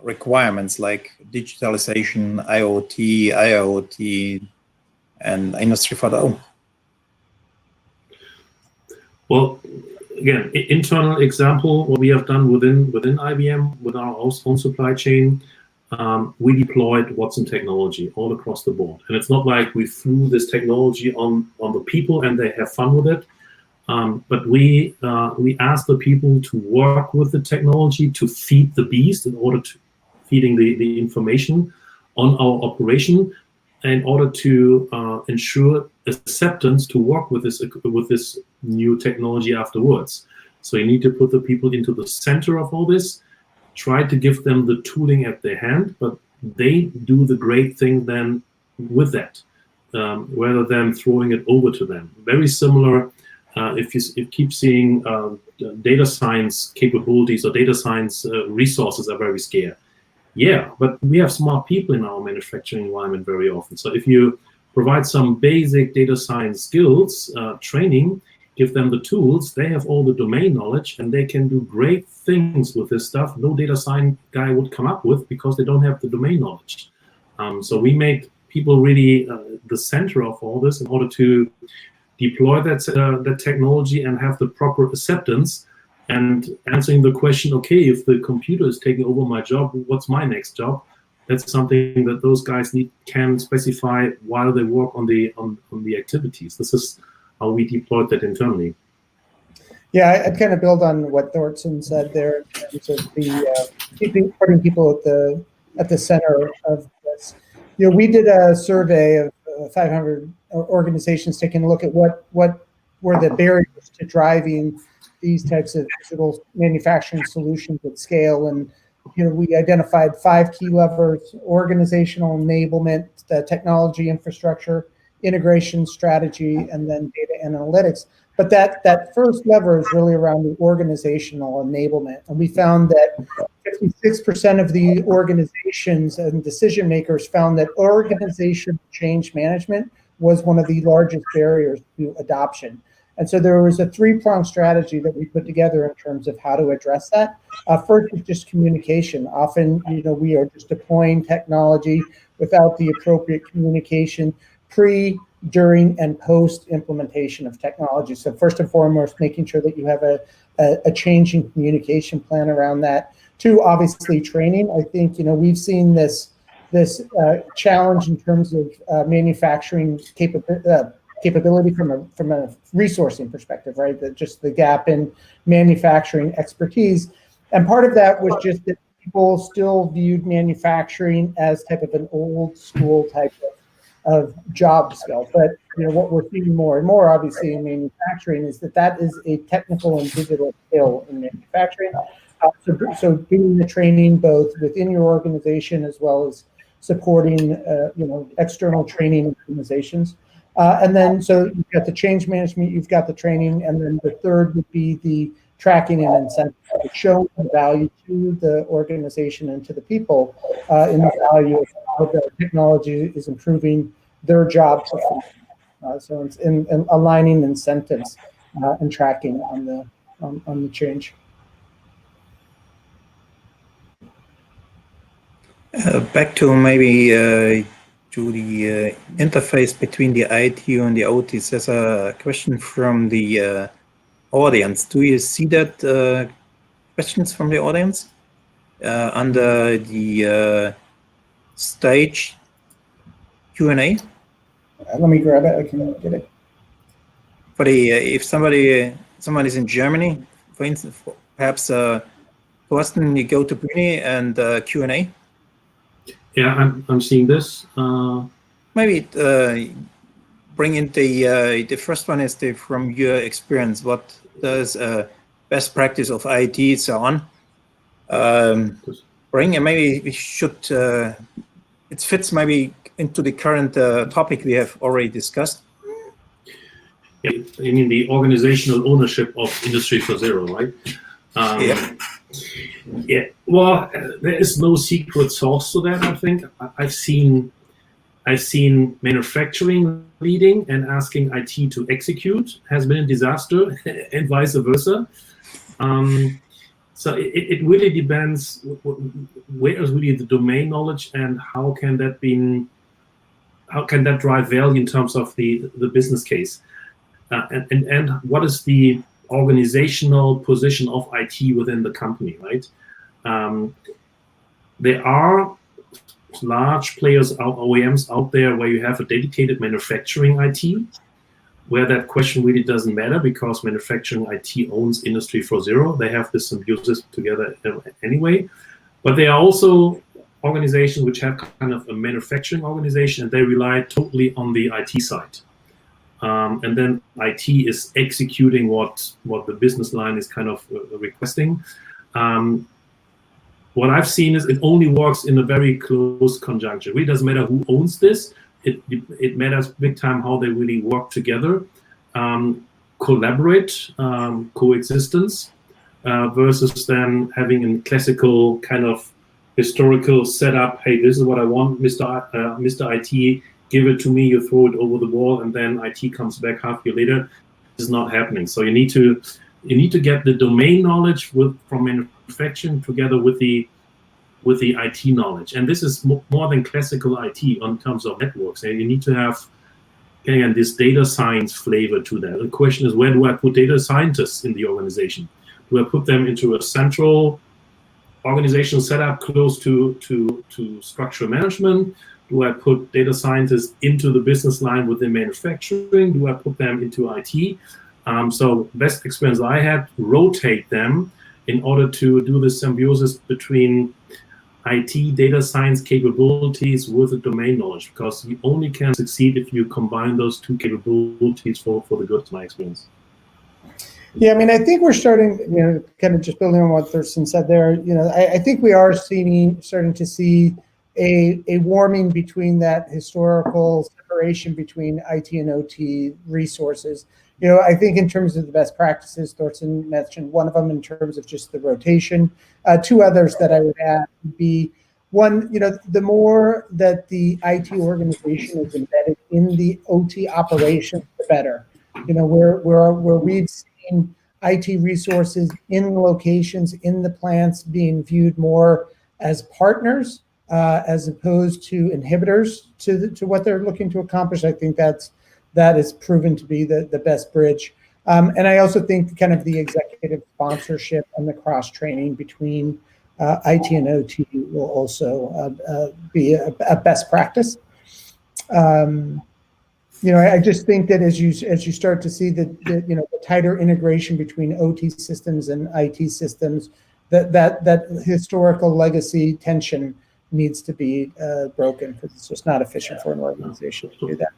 requirements like digitalization, IoT, and Industry 4.0? Well, again, internal example, what we have done within IBM with our own supply chain, we deployed Watson technology all across the board. And it's not like we threw this technology on the people and they have fun with it. But we asked the people to work with the technology to feed the beast in order to feeding the information on our operation in order to ensure acceptance to work with this new technology afterwards. So you need to put the people into the center of all this, try to give them the tooling at their hand, but they do the great thing then with that, rather than throwing it over to them. Very similar. If you keep seeing data science capabilities or data science resources are very scarce. Yeah, but we have smart people in our manufacturing environment very often. So if you provide some basic data science skills, training, give them the tools, they have all the domain knowledge and they can do great things with this stuff no data science guy would come up with because they don't have the domain knowledge. So we made people really the center of all this in order to deploy that technology and have the proper acceptance and answering the question, okay, if the computer is taking over my job, what's my next job? That's something that those guys can specify while they work on the activities. This is how we deployed that internally. Yeah, I'd kind of build on what Thorsten said there in terms of the putting people at the center of this. You know, we did a survey of 500 organizations taking a look at what were the barriers to driving these types of digital manufacturing solutions at scale. And, you know, we identified 5 key levers: organizational enablement, the technology infrastructure, integration strategy, and then data analytics. But that first lever is really around the organizational enablement. And we found that 56% of the organizations and decision makers found that organizational change management was one of the largest barriers to adoption. And so there was a 3-pronged strategy that we put together in terms of how to address that. First is just communication. Often, you know, we are just deploying technology without the appropriate communication pre, during, and post implementation of technology. So first and foremost, making sure that you have a change in communication plan around that. 2, obviously training. I think, you know, we've seen this challenge in terms of manufacturing capability from a resourcing perspective, right? That just the gap in manufacturing expertise, and part of that was just that people still viewed manufacturing as type of an old school type of job skill. But what we're seeing more and more, obviously, in manufacturing is that is a technical and digital skill in manufacturing. So doing the training both within your organization as well as supporting external training organizations. And then so you've got the change management, you've got the training, and then the third would be the tracking and incentive, showing the value to the organization and to the people in the value of how the technology is improving their job performance. So it's in aligning incentives and tracking on the change. Back to maybe to the interface between the IT and the OT. There's a question from the audience. Do you see that questions from the audience under the stage Q&A? Let me grab it. I can get it. For the if somebody's in Germany, for instance, perhaps Thorsten, you go to Bruni and Q&A. Yeah, I'm seeing this. Maybe bring in the first one is from your experience. What does best practice of IT so on bring? And maybe we should it fits maybe into the current topic we have already discussed. Yeah, I mean the organizational ownership of Industry 4.0, right? Yeah. Yeah, well, there is no secret sauce to that. I think I've seen manufacturing leading and asking IT to execute has been a disaster, and vice versa. So it really depends where is really the domain knowledge and how can that drive value in terms of the business case, and what is the organizational position of IT within the company, right? There are large players, OEMs out there where you have a dedicated manufacturing IT, where that question really doesn't matter because manufacturing IT owns Industry 4.0. They have this symbiosis together anyway. But there are also organizations which have kind of a manufacturing organization and they rely totally on the IT side. And then IT is executing what the business line is kind of requesting. What I've seen is it only works in a very close conjunction. It really doesn't matter who owns this. It matters big time how they really work together, collaborate, coexistence, versus then having a classical kind of historical setup. Hey, this is what I want, Mr. IT. Give it to me, you throw it over the wall, and then IT comes back half year later. This is not happening. So you need to get the domain knowledge from manufacturing together with the IT knowledge. And this is more than classical IT in terms of networks. And you need to have, again, this data science flavor to that. The question is, where do I put data scientists in the organization? Do I put them into a central organizational setup close to structural management? Do I put data scientists into the business line within manufacturing? Do I put them into IT? So best experience I had, rotate them in order to do the symbiosis between IT data science capabilities with the domain knowledge, because you only can succeed if you combine those two capabilities for the good, to my experience. Yeah, I mean, I think we're starting, kind of just building on what Thorsten said there, I think we are starting to see a warming between that historical separation between IT and OT resources. I think in terms of the best practices, Thorsten mentioned one of them in terms of just the rotation. Two others that I would add would be one, the more that the IT organization is embedded in the OT operations, the better. Where we've seen IT resources in locations, in the plants being viewed more as partners as opposed to inhibitors to what they're looking to accomplish. I think that is proven to be the best bridge. And I also think kind of the executive sponsorship and the cross-training between IT and OT will also be a best practice. I just think that as you start to see the tighter integration between OT systems and IT systems, that historical legacy tension needs to be broken, because it's just not efficient for an organization to do that.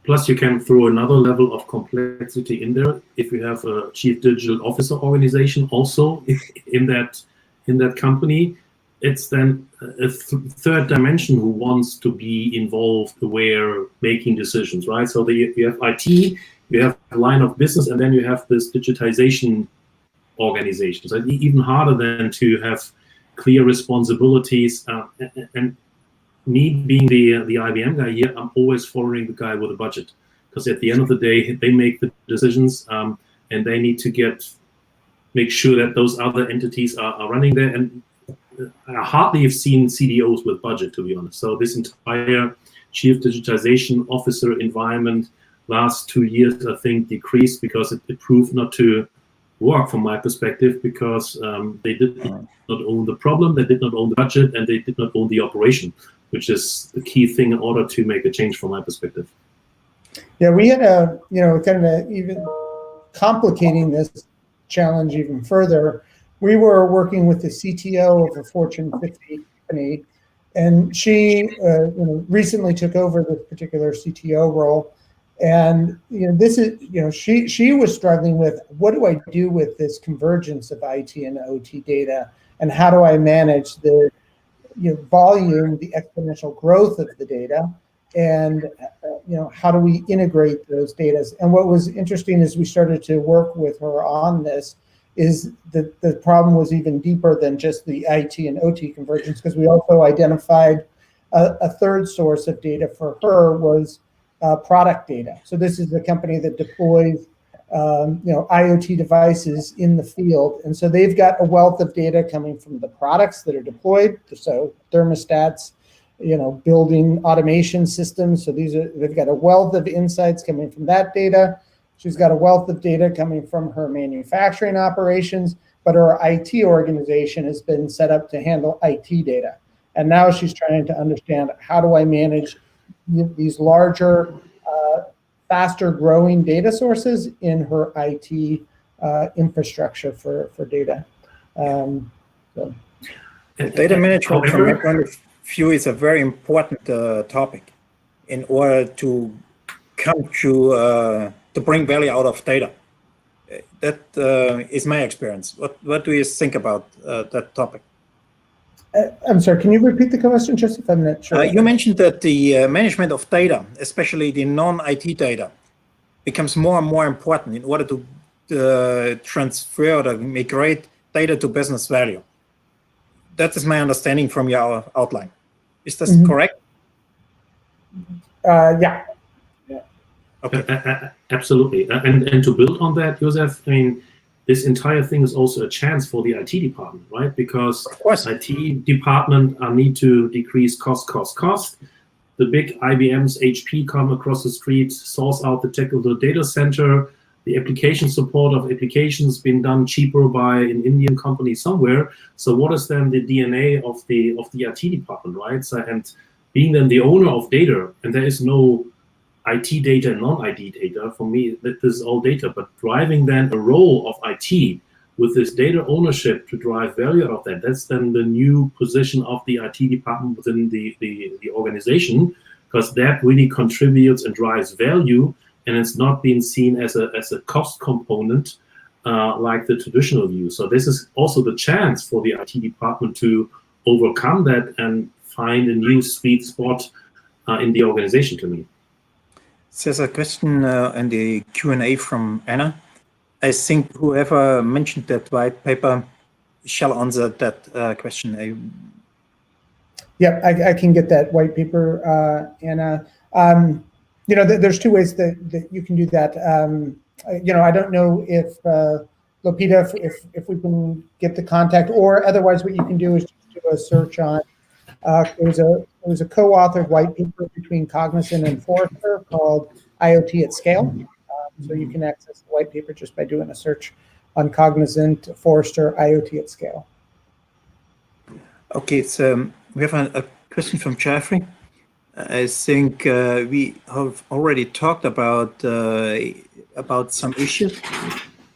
Plus, you can throw another level of complexity in there if you have a chief digital officer organization also in that company. It's then a third dimension who wants to be involved, aware, making decisions, right? So you have IT, you have a line of business, and then you have this digitization organization. So it's even harder than to have clear responsibilities. And me being the IBM guy here, I'm always following the guy with a budget, because at the end of the day, they make the decisions, and they need to make sure that those other entities are running there. And I hardly have seen CDOs with budget, to be honest. So this entire chief digitization officer environment last 2 years, I think, decreased because it proved not to work from my perspective, because they did not own the problem, they did not own the budget, and they did not own the operation, which is the key thing in order to make a change from my perspective. Yeah, we had even complicating this challenge even further. We were working with the CTO of a Fortune 50 company, and she recently took over this particular CTO role. And she was struggling with, what do I do with this convergence of IT and OT data, and how do I manage the volume, the exponential growth of the data, and how do we integrate those data? And what was interesting is we started to work with her on this, is that the problem was even deeper than just the IT and OT convergence, because we also identified a third source of data for her was product data. So this is the company that deploys IoT devices in the field, and so they've got a wealth of data coming from the products that are deployed. So thermostats, building automation systems. So they've got a wealth of insights coming from that data. She's got a wealth of data coming from her manufacturing operations, but her IT organization has been set up to handle IT data. And now she's trying to understand, how do I manage these larger, faster growing data sources in her IT infrastructure for data. Data management, from my point of view, is a very important topic in order to come to bring value out of data. That is my experience. What do you think about that topic? I'm sorry, can you repeat the question, Joseph? I'm not sure. You mentioned that the management of data, especially the non-IT data, becomes more and more important in order to transfer or migrate data to business value. That is my understanding from your outline. Is this correct? Yeah. Okay. Absolutely. And to build on that, Joseph, I mean, this entire thing is also a chance for the IT department, right? Because IT department need to decrease cost. The big IBM's HP come across the street, source out the technical data center. The application support of applications been done cheaper by an Indian company somewhere. So what is then the DNA of the IT department, right? So, and being then the owner of data, and there is no IT data and non-IT data. For me, this is all data, but driving then a role of IT with this data ownership to drive value out of that, that's then the new position of the IT department within the organization, because that really contributes and drives value, and it's not being seen as a cost component like the traditional view. So this is also the chance for the IT department to overcome that and find a new sweet spot in the organization, to me. There's a question in the Q&A from Anna. I think whoever mentioned that white paper shall answer that question. Yeah, I can get that white paper, Anna. There's two ways that you can do that. I don't know if Lupita, if we can get the contact, or otherwise what you can do is just do a search on. There was a co-authored white paper between Cognizant and Forrester called IoT at Scale. So you can access the white paper just by doing a search on Cognizant, Forrester, IoT at Scale. Okay, so we have a question from Jeffrey. I think we have already talked about some issues,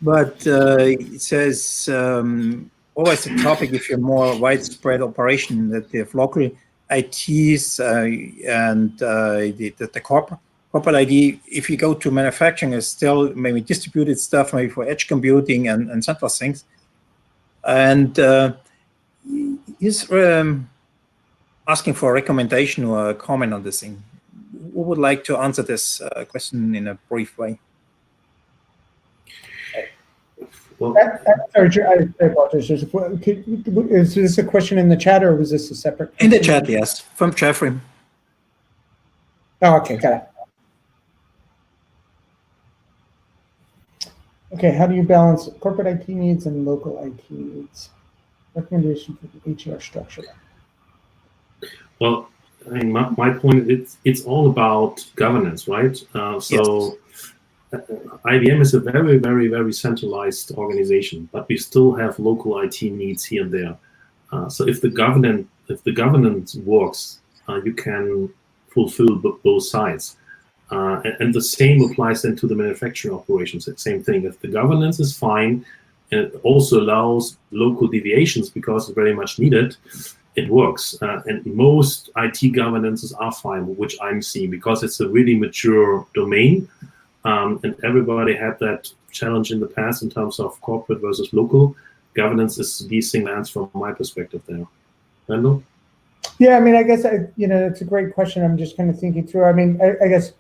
but it says always a topic if you're more widespread operation that they have local ITs and the corporate ID. If you go to manufacturing, is still maybe distributed stuff, maybe for edge computing and central things. And he's asking for a recommendation or a comment on this thing. Who would like to answer this question in a brief way? Well, Sorry, I apologize. Is this a question in the chat, or was this a separate question? In the chat, yes, from Jeffrey. Oh, okay, got it. Okay, how do you balance corporate IT needs and local IT needs? Recommendation for the HR structure. well, I mean, my point, it's all about governance, right? So IBM is a very, very, very centralized organization, but we still have local IT needs here and there. So if the governance works, you can fulfill both sides. And the same applies then to the manufacturing operations. Same thing. If the governance is fine, and it also allows local deviations because it's very much needed, it works. And most IT governances are fine, which I'm seeing, because it's a really mature domain. And everybody had that challenge in the past in terms of corporate versus local. Governance is the thing lands from my perspective there. Randall? Yeah, I mean, I guess, it's a great question. I'm just kind of thinking through. I mean, I guess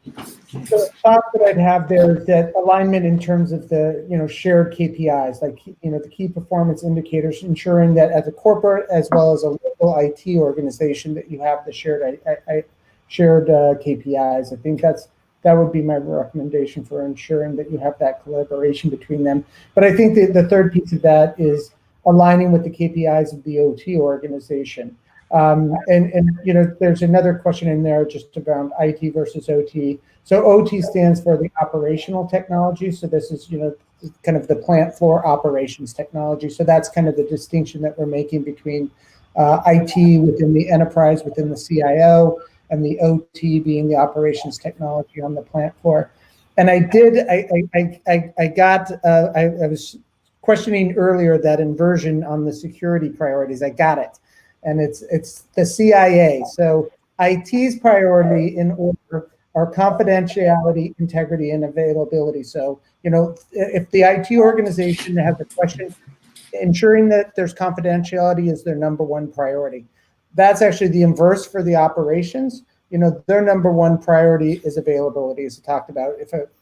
the thought that I'd have there is that alignment in terms of the, shared KPIs, like, the key performance indicators, ensuring that as a corporate as well as a local IT organization that you have the shared KPIs. I think that would be my recommendation for ensuring that you have that collaboration between them. But I think the third piece of that is aligning with the KPIs of the OT organization. There's another question in there just around IT versus OT. So OT stands for the operational technology. So this is, kind of the plant floor operations technology. So that's kind of the distinction that we're making between IT within the enterprise, within the CIO, and the OT being the operations technology on the plant floor. And I was questioning earlier that inversion on the security priorities. I got it. And it's the CIA. So IT's priority in order are confidentiality, integrity, and availability. So, if the IT organization has a question, ensuring that there's confidentiality is their number one priority. That's actually the inverse for the operations. Their number one priority is availability, as I talked about.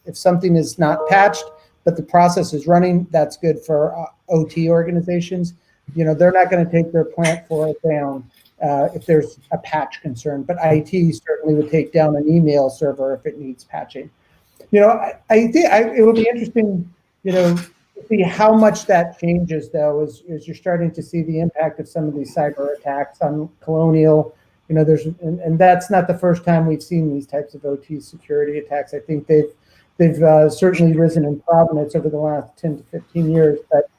If something is not patched, but the process is running, that's good for OT organizations. They're not going to take their plant floor down if there's a patch concern, but IT certainly would take down an email server if it needs patching. I think it will be interesting, to see how much that changes, though, as you're starting to see the impact of some of these cyber attacks on Colonial. And that's not the first time we've seen these types of OT security attacks. I think they've certainly risen in prominence over the last 10 to 15 years. But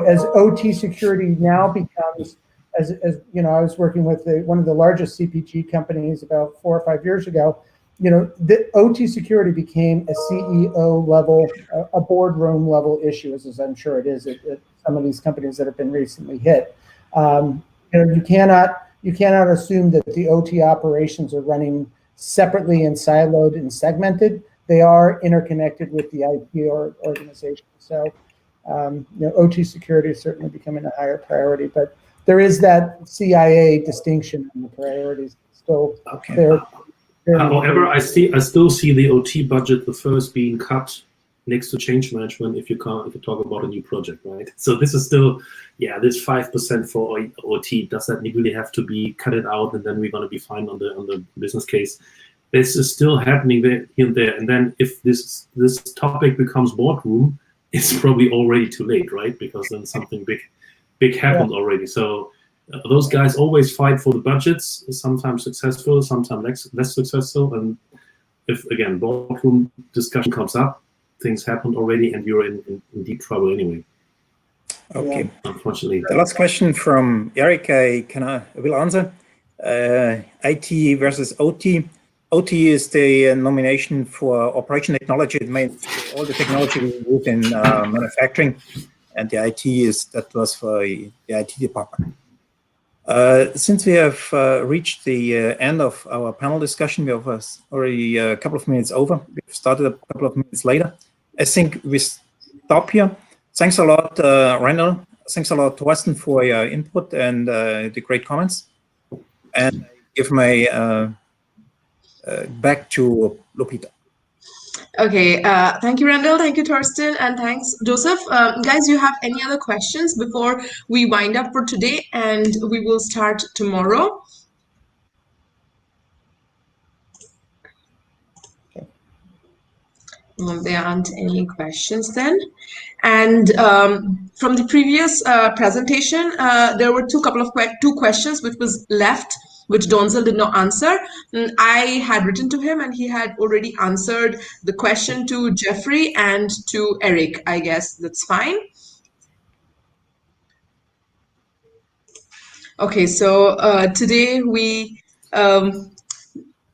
as OT security now becomes, as I was working with one of the largest CPG companies about 4 or 5 years ago. The OT security became a CEO level, a boardroom level issue, as I'm sure it is at some of these companies that have been recently hit. You cannot assume that the OT operations are running separately and siloed and segmented. They are interconnected with the IT organization. So, OT security is certainly becoming a higher priority, but there is that CIA distinction in the priorities still there. However, I still see the OT budget the first being cut next to change management if you talk about a new project, right? So this is still, this 5% for OT, does that really have to be cut it out and then we're going to be fine on the business case? This is still happening there here and there. And then if this topic becomes boardroom, it's probably already too late, right? Because then something big happened already. So those guys always fight for the budgets, sometimes successful, sometimes less successful. And if, again, boardroom discussion comes up, things happened already and you're in deep trouble anyway. Okay. Unfortunately. The last question from Eric, I will answer. IT versus OT. OT is the nomination for operation technology. It means all the technology we use in manufacturing, and the IT that was for the IT department. Since we have reached the end of our panel discussion, we have already a couple of minutes over. We've started a couple of minutes later. I think we stop here. Thanks a lot, Randall. Thanks a lot, Thorsten, for your input and the great comments. And I give my back to Lupita. Okay, thank you, Randall. Thank you, Thorsten, and thanks, Joseph. Guys, you have any other questions before we wind up for today, and we will start tomorrow? There aren't any questions then. And from the previous presentation, there were two questions which was left, which Donzel did not answer. I had written to him and he had already answered the question to Jeffrey and to Eric. I guess that's fine. Okay, so today we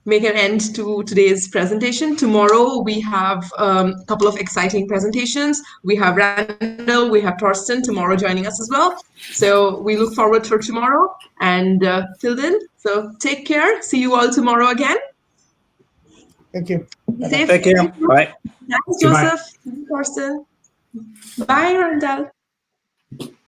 make an end to today's presentation. Tomorrow we have a couple of exciting presentations. We have Randall, we have Thorsten tomorrow joining us as well. So we look forward for tomorrow, and till then, so take care. See you all tomorrow again. Thank you. Safe. Take care. Bye. Thanks, Joseph. Thorsten. Bye, Randall.